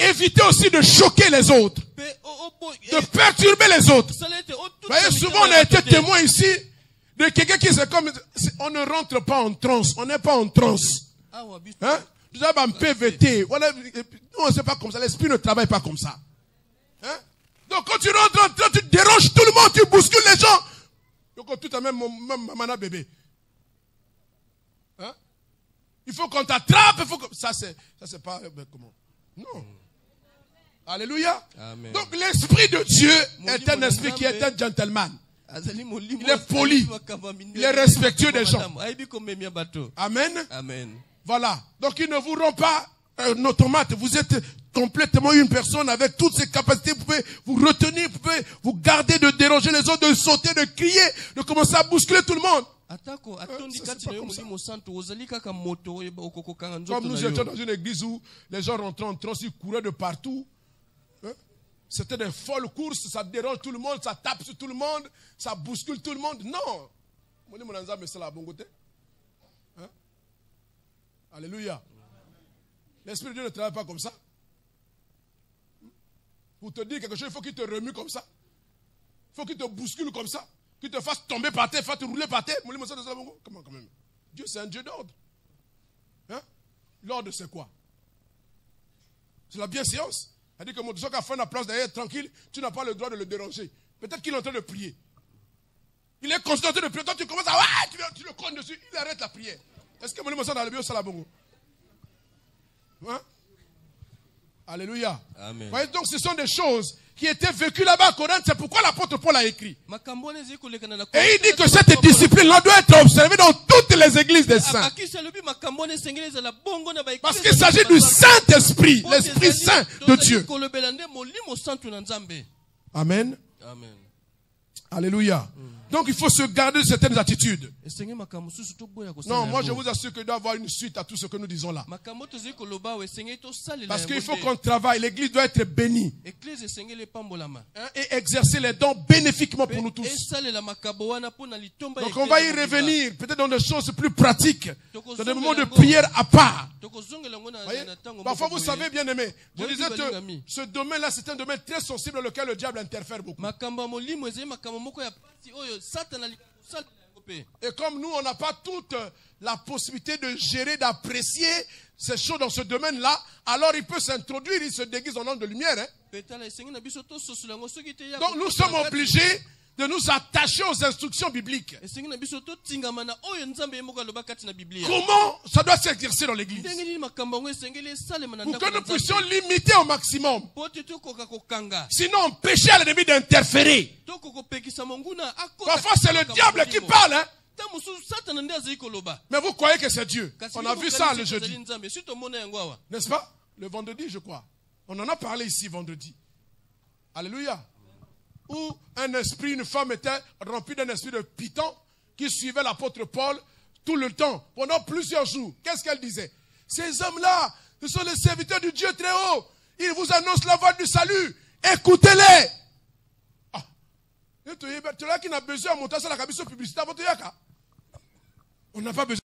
éviter aussi de choquer les autres. De perturber les autres. Vous voyez, souvent on a été témoin ici de quelqu'un qui c'est comme, on ne rentre pas en transe, on n'est pas en transe. Hein? Nous avons un PVT. Voilà. Non, c'est pas comme ça. L'esprit ne travaille pas comme ça. Hein? Donc quand tu rentres en transe, tu déranges tout le monde, tu bouscules les gens. Donc tout à même maman bébé. Hein? Il faut qu'on t'attrape, il faut que... Ça c'est pas comment? Non. Alléluia. Amen. Donc l'esprit de Dieu est un esprit qui est un gentleman. Il est poli. Il est respectueux des gens. Amen. Amen. Voilà. Donc il ne vous rend pas un automate. Vous êtes complètement une personne avec toutes ses capacités. Vous pouvez vous retenir, vous pouvez vous garder de déranger les autres, de sauter, de crier, de commencer à bousculer tout le monde. Comme nous étions dans une église où les gens rentraient en transe, ils couraient de partout. Hein? C'était des folles courses, ça dérange tout le monde, ça tape sur tout le monde, ça bouscule tout le monde. Non. Hein? Alléluia. L'Esprit de Dieu ne travaille pas comme ça. Pour te dire quelque chose, il faut qu'il te remue comme ça. Il faut qu'il te bouscule comme ça. Qu'il te fasse tomber par terre, fasse te rouler par terre. Comment quand même? Dieu, c'est un Dieu d'ordre. Hein? L'ordre, c'est quoi? C'est la bienséance. C'est-à-dire que mon Dieu, quand fait la place derrière, tranquille, tu n'as pas le droit de le déranger. Peut-être qu'il est en train de prier. Il est constant en train de prier. Toi, tu commences à. Tu le cognes dessus. Il arrête la prière. Est-ce que mon Dieu, ça dans le bio, ça la bongo? Hein? Alléluia. Amen. Voyez, donc ce sont des choses qui étaient vécues là-bas à Corinthe. C'est pourquoi l'apôtre Paul a écrit. Et il dit que cette discipline-là doit être observée dans toutes les églises des saints. Parce qu'il s'agit du Saint-Esprit, l'Esprit Saint de Dieu. Amen. Amen. Alléluia. Donc il faut se garder de certaines attitudes. Non, moi je vous assure qu'il doit y avoir une suite à tout ce que nous disons là. Parce qu'il faut qu'on travaille, l'église doit être bénie. Et exercer les dons bénéfiquement pour nous tous. Donc on va y revenir, peut-être dans des choses plus pratiques, dans des moments de prière à part. Voyez? Parfois vous savez bien aimé, je disais que ce domaine-là c'est un domaine très sensible dans lequel le diable interfère beaucoup. Et comme nous, on n'a pas toute la possibilité de gérer, d'apprécier ces choses dans ce domaine-là, alors il peut s'introduire, il se déguise en ange de lumière. Hein? Donc nous sommes obligés de nous attacher aux instructions bibliques. Comment ça doit s'exercer dans l'église? Pour que nous puissions limiter au maximum. Sinon, péché à l'ennemi d'interférer. Parfois, c'est le diable qui parle. Hein? Mais vous croyez que c'est Dieu? On a vu ça le jeudi. N'est-ce pas? Le vendredi, je crois. On en a parlé ici vendredi. Alléluia. Où un esprit, une femme était remplie d'un esprit de Python qui suivait l'apôtre Paul tout le temps, pendant plusieurs jours. Qu'est-ce qu'elle disait? Ces hommes-là, ce sont les serviteurs du Dieu très haut. Ils vous annoncent la voie du salut. Écoutez-les. Ah. Tu as qui n'a besoin de monter sur la cabine publicité. On n'a pas besoin.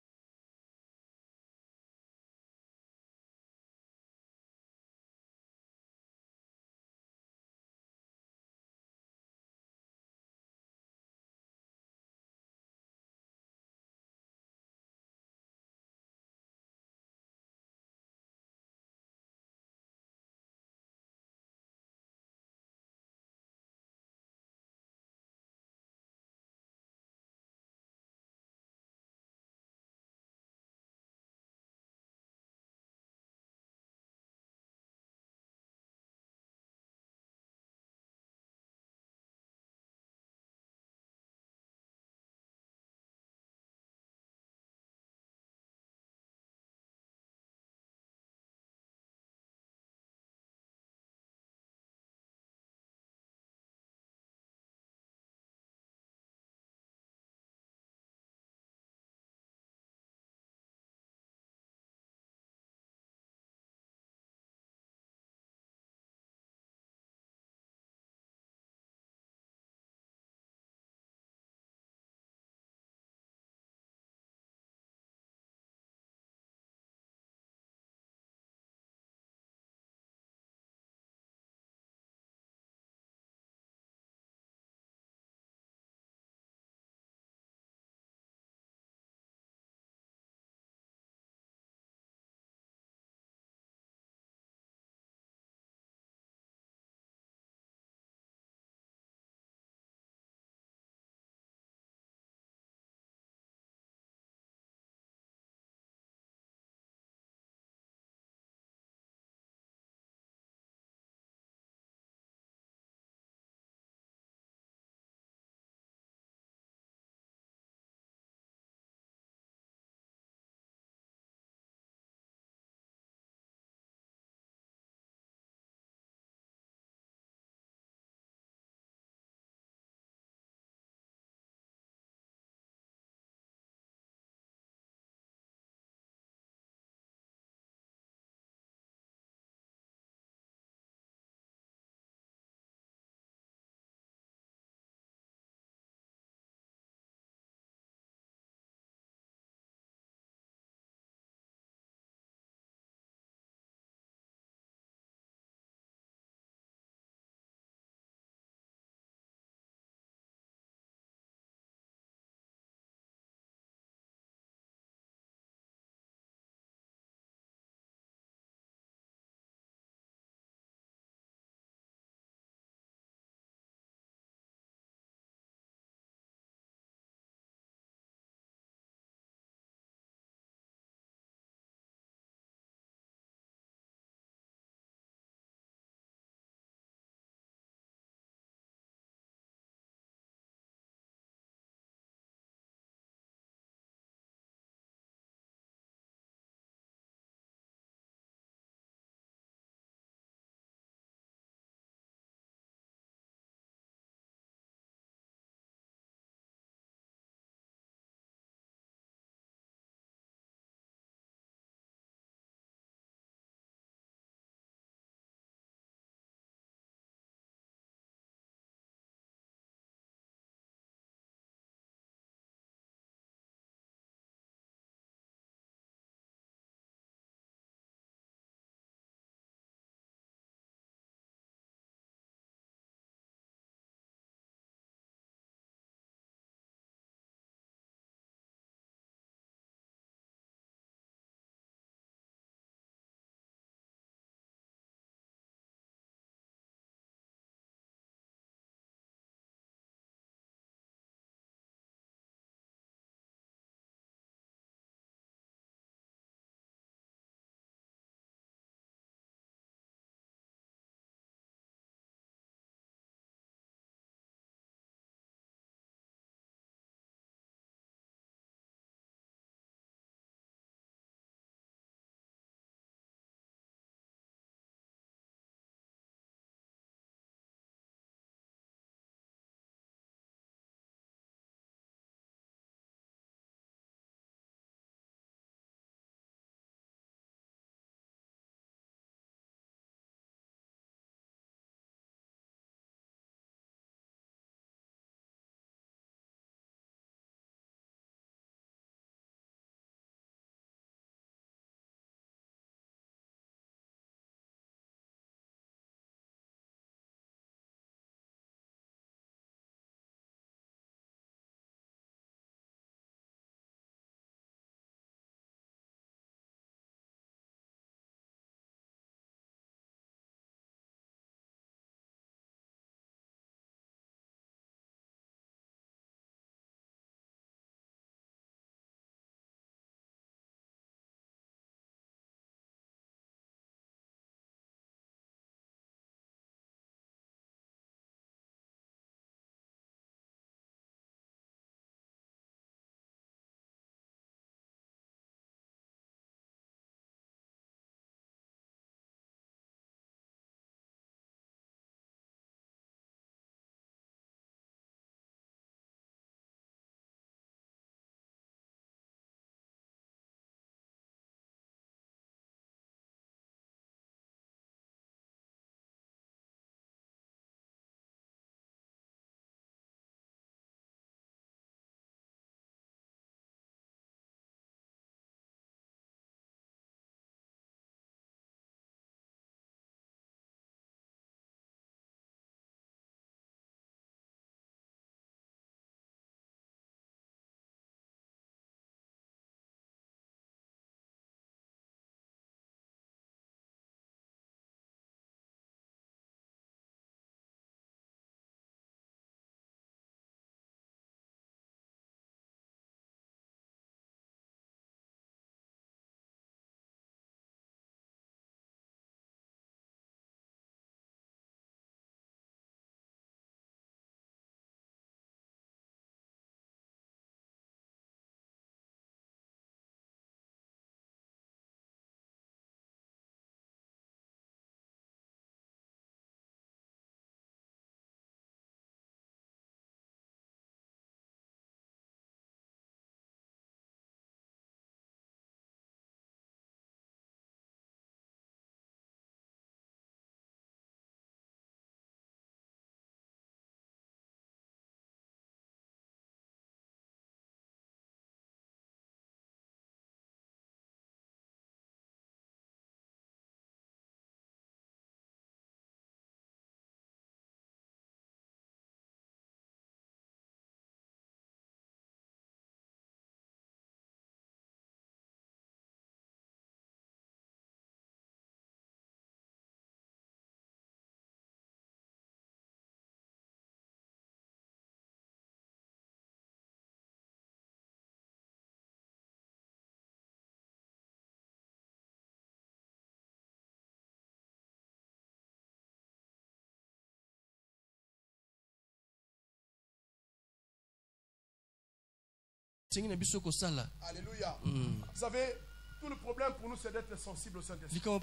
Alléluia. Vous savez, tout le problème pour nous, c'est d'être sensible au Saint-Esprit. Parce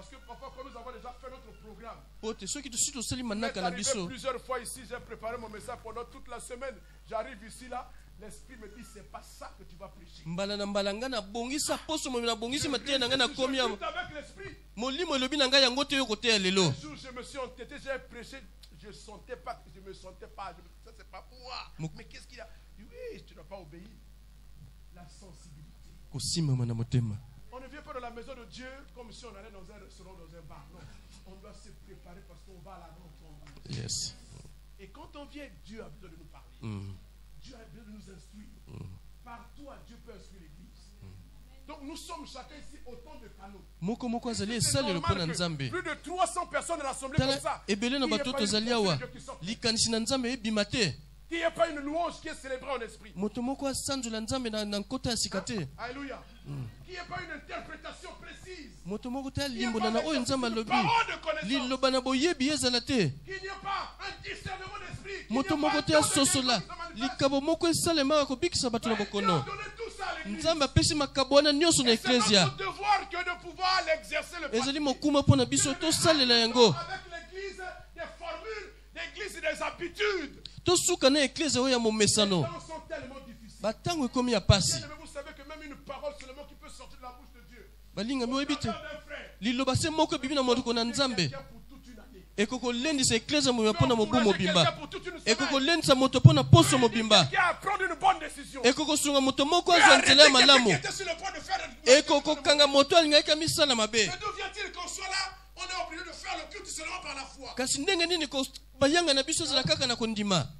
que parfois, quand nous avons déjà fait notre programme, plusieurs fois ici, j'ai préparé mon message pendant toute la semaine. J'arrive ici, là, l'Esprit me dit, c'est pas ça que tu vas prêcher. Je me suis entêté, j'ai prêché, je ne sentais pas, ça c'est pas moi. Mais qu'est-ce qu'il y a? Oui, tu n'as pas obéi. La sensibilité. On ne vient pas dans la maison de Dieu comme si on allait dans un restaurant, dans un bar. Non, on doit se préparer parce qu'on va à la rencontre. Yes. Et quand on vient, Dieu a besoin de nous parler. Dieu a besoin de nous instruire. Partout, Dieu peut instruire l'Église. Donc nous sommes chacun ici autant de canaux. C'est normal que plus de 300 personnes dans l'assemblée comme ça. Il n'y a pas une louange qui est célébrée en esprit. Alléluia. Qu'il n'y ait pas une interprétation précise. Qu'il n'y ait pas un discernement d'esprit. Qu'il n'y ait pas c'est notre devoir que de pouvoir l'exercer le avec l'église, des formules, l'église des habitudes. Les temps sont tellement difficiles. Vous savez que même une parole seulement qui peut sortir de la bouche de Dieu. On est obligé de faire le culte seulement par la foi.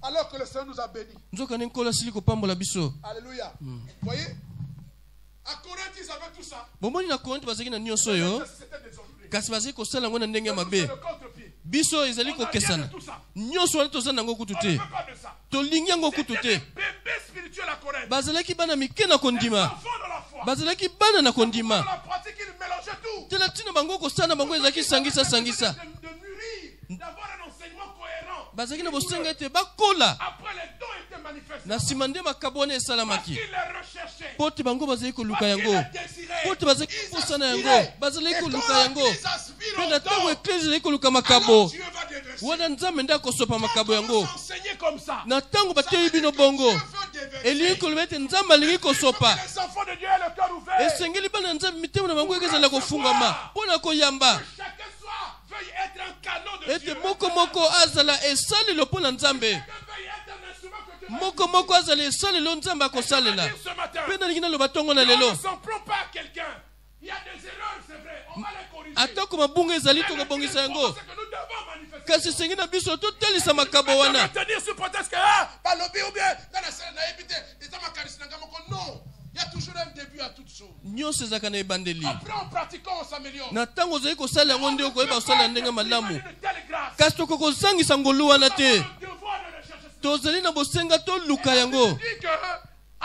Alors que le Seigneur nous a bénis. Alléluia. Voyez? À Corinthe, ils avaient tout ça. C'était désordonné. Biso ezali kokesana nyonso wana toza nango kutu te tolingi yango kutu te bazalaki bana mike na kondima bazalaki bana na kondima tela tina bango kosana bango ezalaki sangisa bazalaki na bosenga ete bakola na nsima nde makabo wana esalamaki po te bango bazali koluka yango po te bazali kosana yango bazali koluka yango mpe na ntango eklesi ezali koluka makabo wana nzambe nde akosopa makabo yango na ntango bateyi bino bongo elingi koloba ete nzambe alingi kosopa esengeli bana nzambe mitema na bango ekezala kofungama mpo na koyamba ete moko azala esalelo mpo na nzambe moko azala esalelo nzambe akosalela mpe nalingi naloba ntongo na lelo atako mabunga ezali tokobongisa yango kasi sengi na biso totalisa makabo wana il y a toujours un début à toute chose. Après en pratiquant, on s'améliore.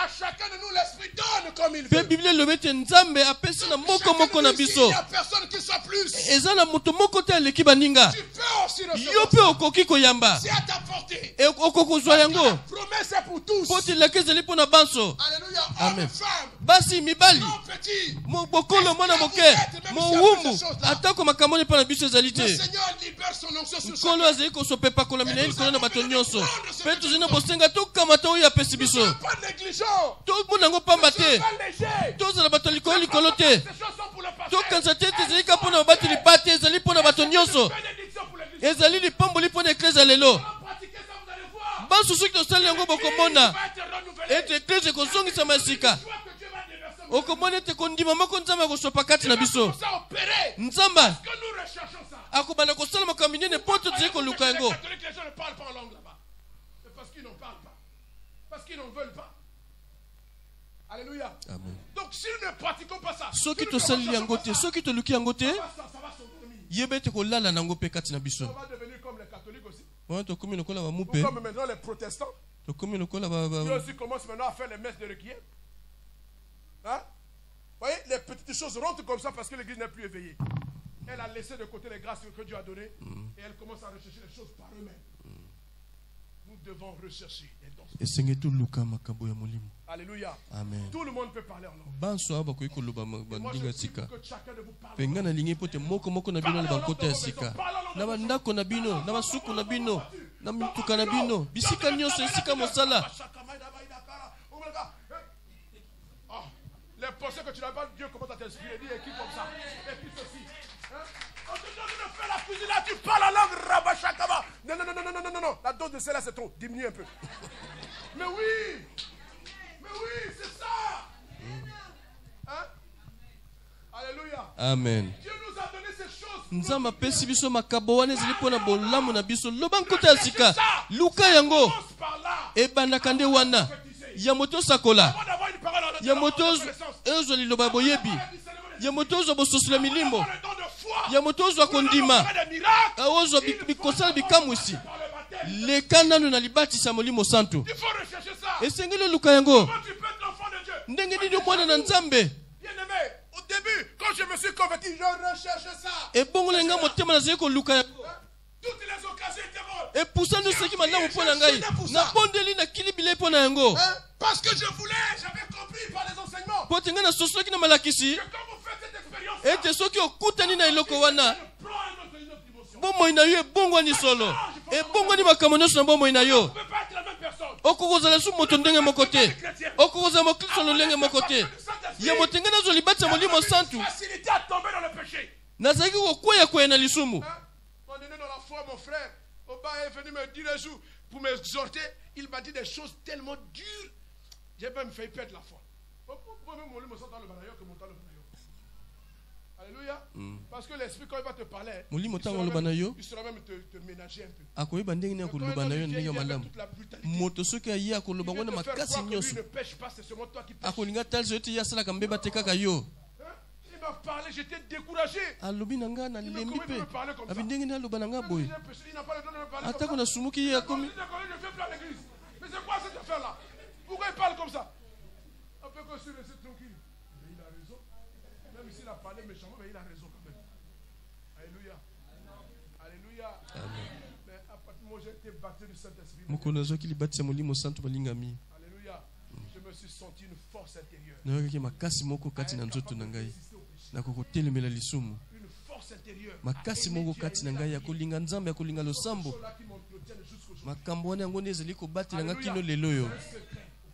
À chacun de nous, l'esprit donne comme il veut. Il n'y a personne qui soit plus. Tu peux aussi recevoir. C'est à ta portée. La promesse est pour tous. Alléluia. Hommes et femmes. Basi mibali. Mobokolo mwana moke. Mowumbu. Atako makamoni pa na biso ezalite. Le Seigneur libère son onction sur chacun. Kolo azali ko sopepa kola mineli kola na bato nyonso. Pe tuzina bosenga to kamata oya pesi biso. Pas négligent. Tout le monde n'a pas battu. Tous les bateaux likolo te. Tout quand ça tête ezali ka pona battu li pate ezali pona bato nyonso. Ezali li pamboli pona église lelo. Basu soki to sali yango bokomona. Ete église ko zongisa masika. Okomona te kondima mako nzamba ko sopa kati na biso. Nzamba. Akobana ko sala makamine ne poto tze ko luka yango. Parce qu'ils n'en parlent pas. Parce qu'ils n'en veulent pas. Alléluia. Amen. Donc si nous ne pratiquons pas ça, ceux qui te salient en côté, ceux qui te luki en côté, yebete ko lala nango pe kati na biso. On va devenir comme les catholiques aussi. Ouais, to komi nokola ba mupe. Comme maintenant les protestants. To komi nokola ba. Ils aussi commencent maintenant à faire les messes de requiem. Hein? Vous voyez, les petites choses rentrent comme ça parce que l'église n'est plus éveillée. Elle a laissé de côté les grâces que Dieu a données et elle commence à rechercher les choses par eux-mêmes. Nous devons rechercher les dons. Alléluia. Amen. Tout le monde peut parler en langue. Moi, je veux que chacun de vous parle en les pensées que tu n'as pas, Dieu commence à t'inspirer. Dis, équipe comme ça. Et puis ceci. Quand tu fais la cuisine là, tu parles en langue rabachakaba. Non. La dose de celle-là, c'est trop. Diminue un peu. Mais oui, c'est ça. Hein? Alléluia. Amen. Dieu nous a donné ces choses. Nzamba pesi biso makabo wana zilipo na bolamu na biso loba nkota sika luka yango ebanda kande wana ya moto sakola ya moto ezo liloba boyebi ya moto zo bososula milimbo ya moto zo kondima aozo bikosala bikamwisi lekana na libatisa molimo santo esengelo luka yango ndenge nini mwana na nzambe. Au début, quand je me suis converti, je recherche ça. Et bon, les gars, mon thème, c'est que Lucas. Toutes les occasions étaient bonnes. Et pour ça, nous sommes maintenant au point d'engager. Na pondeli na kilibile pour na yango. Parce que je voulais, j'avais compris par les enseignements. Pour tenir na soso qui na malakisi. Que quand vous faites cette expérience, et te soki okutani na iloko wana. Bon moi na yo bongo ni solo. Et bongo ni makamono na bon moi na yo. on ne peut pas être la même personne. Okokozala su moto ndenge mokote. Okokozala mokristo ndenge mokote. Ya motengana zo libatsa molimo santu. Facilité à tomber dans le péché. Nazaki kokwea kwa na lisumu. On est dans la foi, mon frère. Oba est venu me dire un jour pour m'exhorter. Il m'a dit des choses tellement dures. J'ai même failli perdre la foi. Alléluia. Parce que l'esprit, quand il va te parler, il sera même te ménager un peu. Lui Ne pêche pas, c'est seulement toi qui pêches. Il m'a parlé, j'étais découragé. Il me parlait comme ça. Il n'a pas le droit de me parler comme ça. Je ne viens plus à l'église. Mais c'est quoi cette affaire-là? Pourquoi il parle comme ça? Un peu que je suis resté tranquille. Mais il a raison. Même s'il a parlé méchamment, mais il a raison quand même. Alléluia. Alléluia. Mais à partir du moment où j'ai été baptisé du Saint-Esprit, alléluia, je me suis senti une force intérieure. Une force intérieure. makasi moko kati na ngai ya kolinga nzambe ya kolinga losambo makambo wana yango ezali kobatela nga kino lelo yo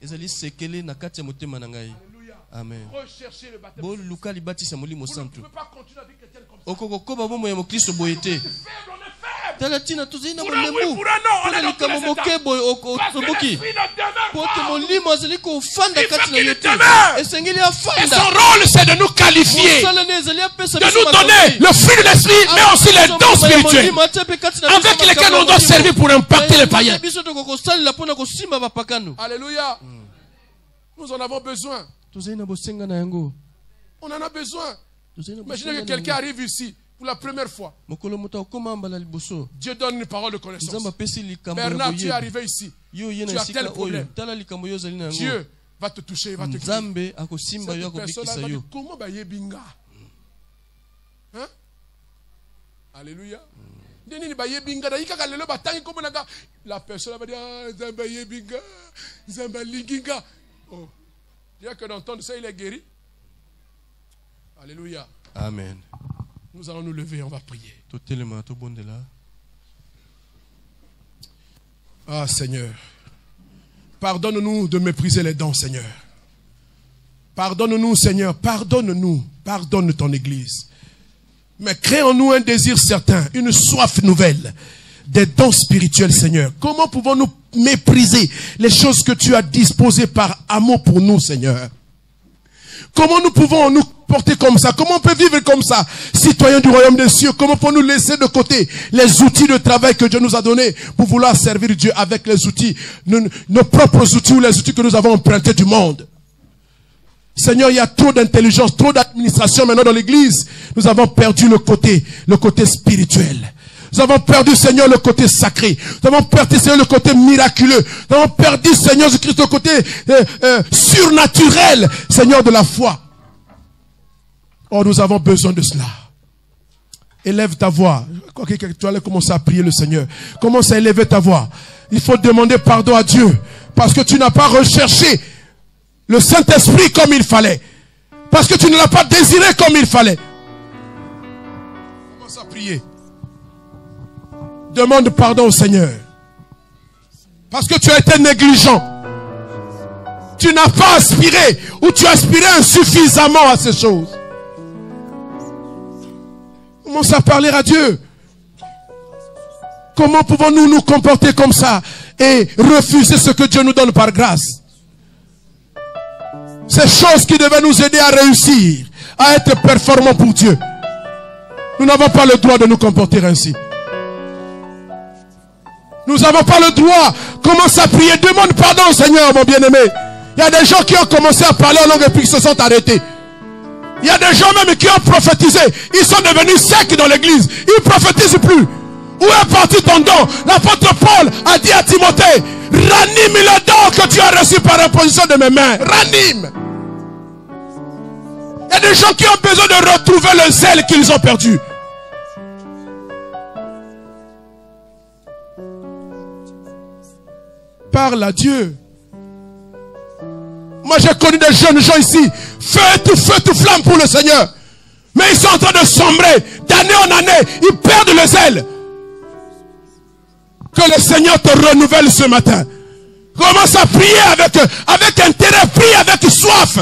ezali sekele na kati ya motema na ngai. Amen. Bo luka libatisa molimo santu okokokoba bomo ya mokristo boye te tala tina tozali na molemu pona likambo moke boye otoboki pote molimo azali kofanda kati na yo te esengeli afanda. Son rôle c'est de nous qualifier, de nous donner le fruit de l'esprit, mais aussi les dons spirituels avec lesquels on doit servir pour impacter les païens. Alléluia. Nous en avons besoin. On en a besoin. Imaginez que quelqu'un arrive ici pour la première fois. Dieu donne une parole de connaissance. Bernard, tu es arrivé ici. Tu as tel problème. Dieu va te toucher, il va te guérir. Cette personne-là va dire, comment va yebinga? Hein? Alléluia. La personne va dire, Zamba yebinga, Zamba liginga. Oh. Dieu que d'entendre ça, il est guéri. Alléluia. Amen. Nous allons nous lever, on va prier. Ah Seigneur, pardonne-nous de mépriser les dons, Seigneur. Pardonne-nous, Seigneur, pardonne-nous, pardonne ton Église. Mais crée en nous un désir certain, une soif nouvelle des dons spirituels, Seigneur. Comment pouvons-nous mépriser les choses que tu as disposées par amour pour nous, Seigneur? Comment nous pouvons nous porter comme ça? Comment on peut vivre comme ça, citoyens du royaume des cieux? Comment pouvons-nous laisser de côté les outils de travail que Dieu nous a donnés pour vouloir servir Dieu avec les outils, nos propres outils ou les outils que nous avons empruntés du monde? Seigneur, il y a trop d'intelligence, trop d'administration maintenant dans l'église. Nous avons perdu le côté spirituel. Nous avons perdu, Seigneur, le côté sacré. Nous avons perdu, Seigneur, le côté miraculeux. Nous avons perdu, Seigneur Jésus-Christ, le côté surnaturel, Seigneur, de la foi. Oh, nous avons besoin de cela. élève ta voix. Tu allais commencer à prier le Seigneur. Commence à élever ta voix. Il faut demander pardon à Dieu. Parce que tu n'as pas recherché le Saint-Esprit comme il fallait. Parce que tu ne l'as pas désiré comme il fallait. Commence à prier. Demande pardon au Seigneur. Parce que tu as été négligent. Tu n'as pas aspiré ou tu as aspiré insuffisamment à ces choses. Commence à parler à Dieu. Comment pouvons-nous nous comporter comme ça et refuser ce que Dieu nous donne par grâce? Ces choses qui devaient nous aider à réussir, à être performants pour Dieu. Nous n'avons pas le droit de nous comporter ainsi. Nous n'avons pas le droit. Commence à prier. Demande pardon au Seigneur, mon bien-aimé. Il y a des gens qui ont commencé à parler en langue et puis qui se sont arrêtés. Il y a des gens même qui ont prophétisé. Ils sont devenus secs dans l'église. Ils ne prophétisent plus. Où est parti ton don? L'apôtre Paul a dit à Timothée, ranime le don que tu as reçu par imposition de mes mains. Ranime. Il y a des gens qui ont besoin de retrouver le zèle qu'ils ont perdu. Parle à Dieu. Moi j'ai connu des jeunes gens ici, feu, tout flamme pour le Seigneur. Mais ils sont en train de sombrer, d'année en année, ils perdent le zèle. Que le Seigneur te renouvelle ce matin. Commence à prier avec intérêt, prie avec soif.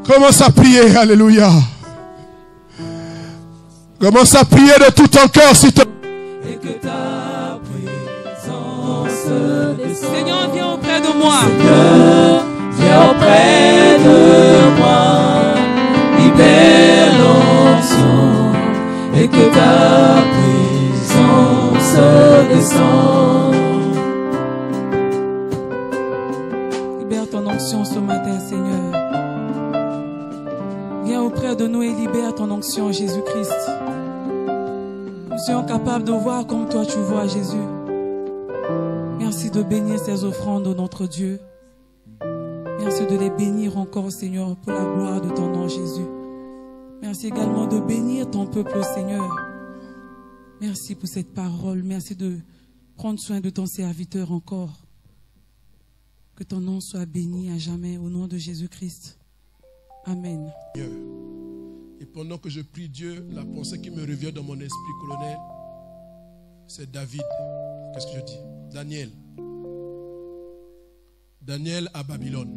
Commence à prier, alléluia. Commence à prier de tout ton cœur, si et que ta présence descende. Seigneur, viens auprès de moi. Seigneur, viens auprès de moi. Libère l'onction et que ta présence descende. Libère ton onction ce matin, Seigneur. Viens auprès de nous et libère ton onction, Jésus-Christ. Nous soyons capables de voir comme toi tu vois, Jésus. Merci de bénir ces offrandes, notre Dieu. Merci de les bénir encore, Seigneur, pour la gloire de ton nom, Jésus. Merci également de bénir ton peuple, Seigneur. Merci pour cette parole. Merci de prendre soin de ton serviteur encore. Que ton nom soit béni à jamais au nom de Jésus-Christ. Amen. Et pendant que je prie Dieu, la pensée qui me revient dans mon esprit, colonel, c'est David. Qu'est-ce que je dis? Daniel. Daniel à Babylone.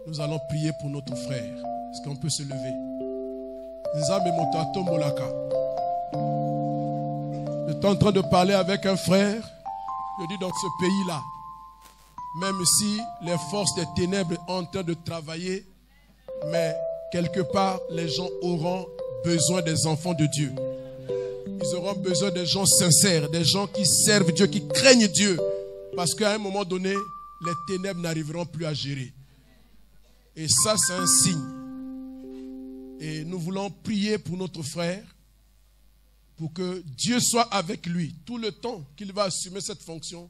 Nous allons prier pour notre frère. Est-ce qu'on peut se lever? J'étais en train de parler avec un frère. Je dis dans ce pays-là, même si les forces des ténèbres sont en train de travailler, mais quelque part, les gens auront besoin des enfants de Dieu. Ils auront besoin des gens sincères, des gens qui servent Dieu, qui craignent Dieu. Parce qu'à un moment donné, les ténèbres n'arriveront plus à gérer. Et ça, c'est un signe. Et nous voulons prier pour notre frère, pour que Dieu soit avec lui tout le temps qu'il va assumer cette fonction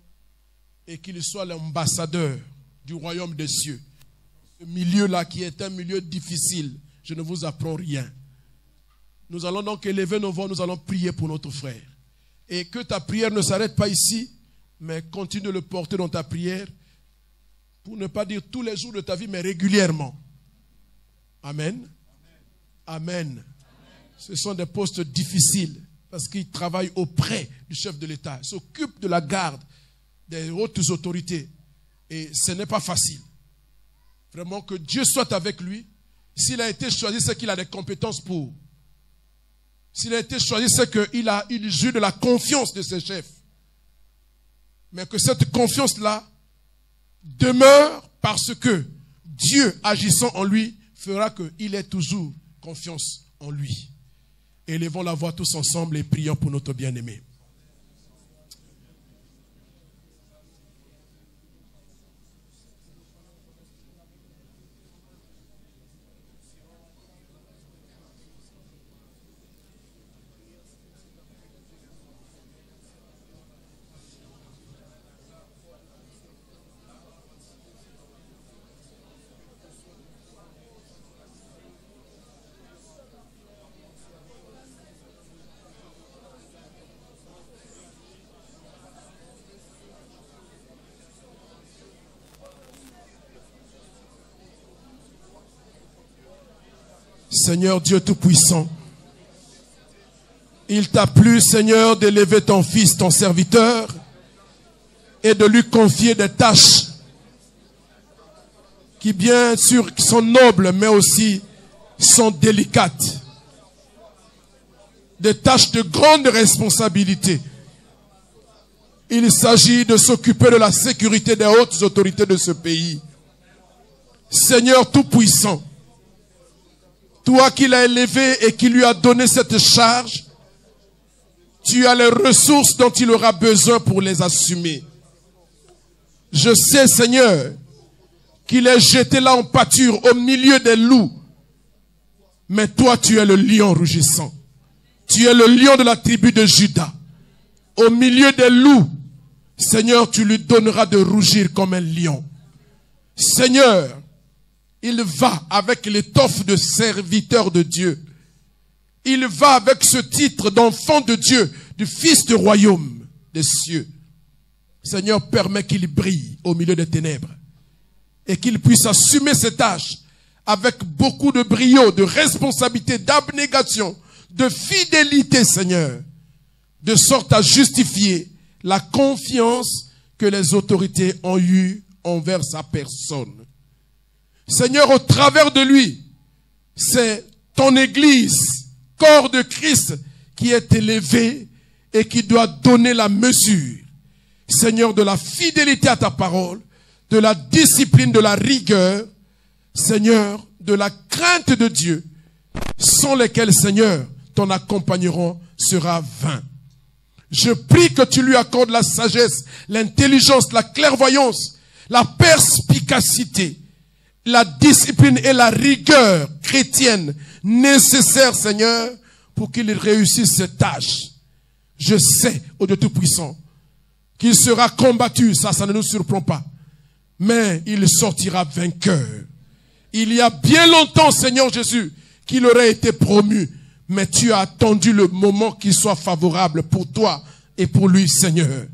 et qu'il soit l'ambassadeur du royaume des cieux. Ce milieu-là qui est un milieu difficile, je ne vous apprends rien. Nous allons donc élever nos voix, nous allons prier pour notre frère. Et que ta prière ne s'arrête pas ici, mais continue de le porter dans ta prière, pour ne pas dire tous les jours de ta vie, mais régulièrement. Amen. Amen. Ce sont des postes difficiles, parce qu'ils travaillent auprès du chef de l'État, ils s'occupent de la garde, des hautes autorités. Et ce n'est pas facile. Vraiment que Dieu soit avec lui. S'il a été choisi, c'est qu'il a des compétences pour. S'il a été choisi, c'est qu'il joue de la confiance de ses chefs. Mais que cette confiance-là demeure parce que Dieu, agissant en lui, fera qu'il ait toujours confiance en lui. Élevons la voix tous ensemble et prions pour notre bien-aimé. Seigneur Dieu Tout-Puissant, il t'a plu, Seigneur, d'élever ton fils, ton serviteur, et de lui confier des tâches qui bien sûr sont nobles, mais aussi sont délicates. Des tâches de grande responsabilité. Il s'agit de s'occuper de la sécurité des hautes autorités de ce pays. Seigneur Tout-Puissant, toi qui l'as élevé et qui lui as donné cette charge, tu as les ressources dont il aura besoin pour les assumer. Je sais, Seigneur, qu'il est jeté là en pâture au milieu des loups. Mais toi, tu es le lion rugissant. Tu es le lion de la tribu de Juda. Au milieu des loups, Seigneur, tu lui donneras de rougir comme un lion. Seigneur, il va avec l'étoffe de serviteur de Dieu. Il va avec ce titre d'enfant de Dieu, du fils du royaume des cieux. Seigneur, permets qu'il brille au milieu des ténèbres et qu'il puisse assumer ses tâches avec beaucoup de brio, de responsabilité, d'abnégation, de fidélité, Seigneur, de sorte à justifier la confiance que les autorités ont eue envers sa personne. Seigneur, au travers de lui, c'est ton Église, corps de Christ, qui est élevé et qui doit donner la mesure, Seigneur, de la fidélité à ta parole, de la discipline, de la rigueur, Seigneur, de la crainte de Dieu, sans lesquels, Seigneur, ton accompagnement sera vain. Je prie que tu lui accordes la sagesse, l'intelligence, la clairvoyance, la perspicacité, la discipline et la rigueur chrétienne nécessaires, Seigneur, pour qu'il réussisse ses tâches. Je sais, ô Dieu Tout-Puissant, qu'il sera combattu, ça ne nous surprend pas, mais il sortira vainqueur. Il y a bien longtemps, Seigneur Jésus, qu'il aurait été promu, mais tu as attendu le moment qui soit favorable pour toi et pour lui, Seigneur.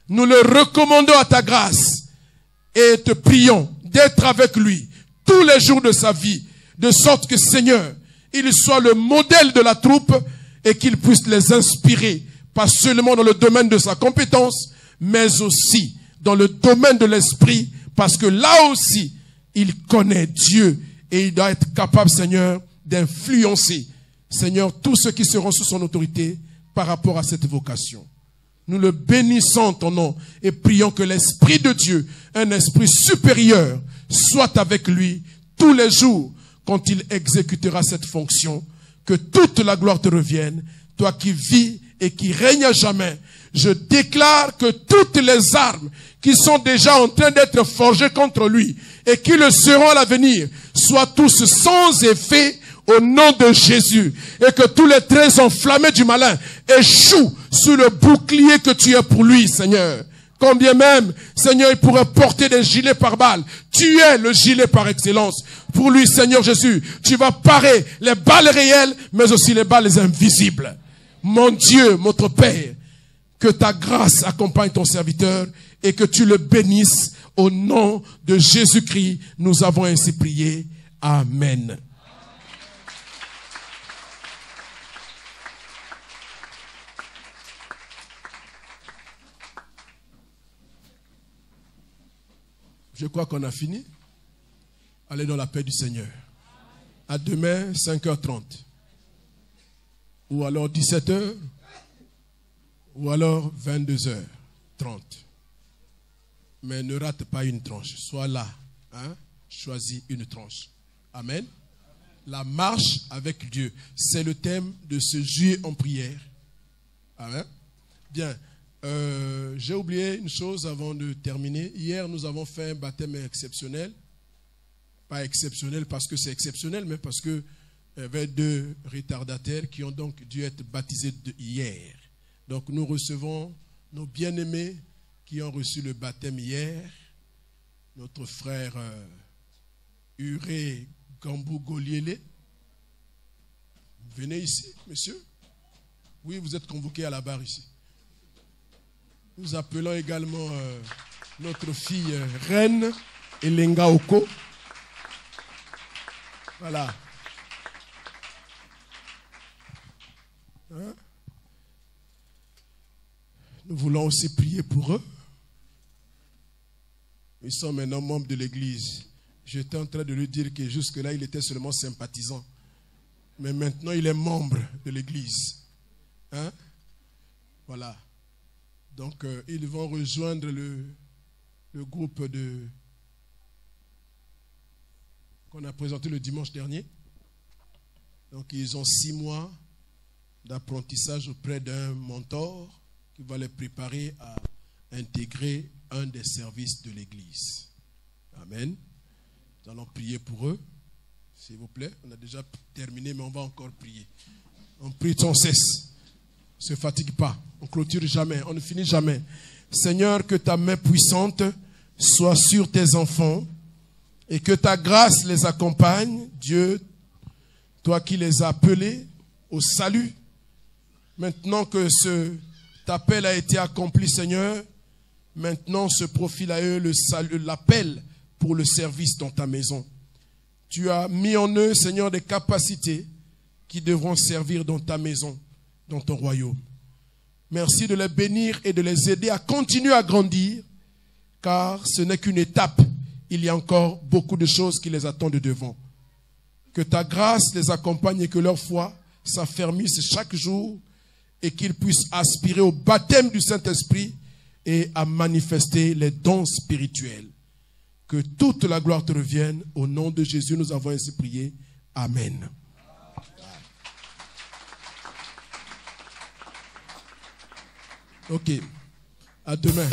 Nous le recommandons à ta grâce et te prions d'être avec lui tous les jours de sa vie, de sorte que, Seigneur, il soit le modèle de la troupe et qu'il puisse les inspirer, pas seulement dans le domaine de sa compétence, mais aussi dans le domaine de l'esprit, parce que là aussi, il connaît Dieu et il doit être capable, Seigneur, d'influencer, Seigneur, tous ceux qui seront sous son autorité par rapport à cette vocation. Nous le bénissons ton nom et prions que l'Esprit de Dieu, un esprit supérieur, soit avec lui tous les jours quand il exécutera cette fonction. Que toute la gloire te revienne, toi qui vis et qui règnes à jamais. Je déclare que toutes les armes qui sont déjà en train d'être forgées contre lui et qui le seront à l'avenir soient tous sans effet au nom de Jésus, et que tous les traits enflammés du malin échouent sous le bouclier que tu es pour lui, Seigneur. Combien même, Seigneur, il pourrait porter des gilets par balles. Tu es le gilet par excellence. Pour lui, Seigneur Jésus, tu vas parer les balles réelles, mais aussi les balles invisibles. Mon Dieu, notre Père, que ta grâce accompagne ton serviteur et que tu le bénisses. Au nom de Jésus-Christ, nous avons ainsi prié. Amen. Je crois qu'on a fini. Allez dans la paix du Seigneur. À demain, 5h30. Ou alors 17h. Ou alors 22h30. Mais ne rate pas une tranche. Sois là. Hein? Choisis une tranche. Amen. La marche avec Dieu. C'est le thème de ce juillet en prière. Amen. Bien. J'ai oublié une chose avant de terminer. Hier, nous avons fait un baptême exceptionnel. Pas exceptionnel parce que c'est exceptionnel, mais parce que il y avait 2 retardataires qui ont donc dû être baptisés hier. Donc nous recevons nos bien-aimés qui ont reçu le baptême hier. Notre frère Uré Gambou Goliele. Venez ici, monsieur. Oui, vous êtes convoqué à la barre ici. Nous appelons également notre fille Reine Elenga Oko. Voilà. Hein? Nous voulons aussi prier pour eux. Ils sont maintenant membres de l'église. J'étais en train de lui dire que jusque-là, il était seulement sympathisant. Mais maintenant, il est membre de l'église. Hein? Voilà. Donc, ils vont rejoindre le groupe qu'on a présenté le dimanche dernier. Donc, ils ont 6 mois d'apprentissage auprès d'un mentor qui va les préparer à intégrer un des services de l'église. Amen. Nous allons prier pour eux, s'il vous plaît. On a déjà terminé, mais on va encore prier. On prie sans cesse. On ne se fatigue pas. On ne clôture jamais. On ne finit jamais. Seigneur, que ta main puissante soit sur tes enfants et que ta grâce les accompagne. Dieu, toi qui les as appelés au salut, maintenant que cet appel a été accompli, Seigneur, maintenant se profile à eux le salut, l'appel pour le service dans ta maison. Tu as mis en eux, Seigneur, des capacités qui devront servir dans ta maison, dans ton royaume. Merci de les bénir et de les aider à continuer à grandir, car ce n'est qu'une étape. Il y a encore beaucoup de choses qui les attendent devant. Que ta grâce les accompagne et que leur foi s'affermisse chaque jour et qu'ils puissent aspirer au baptême du Saint-Esprit et à manifester les dons spirituels. Que toute la gloire te revienne. Au nom de Jésus, nous avons ainsi prié. Amen. Ok. À demain.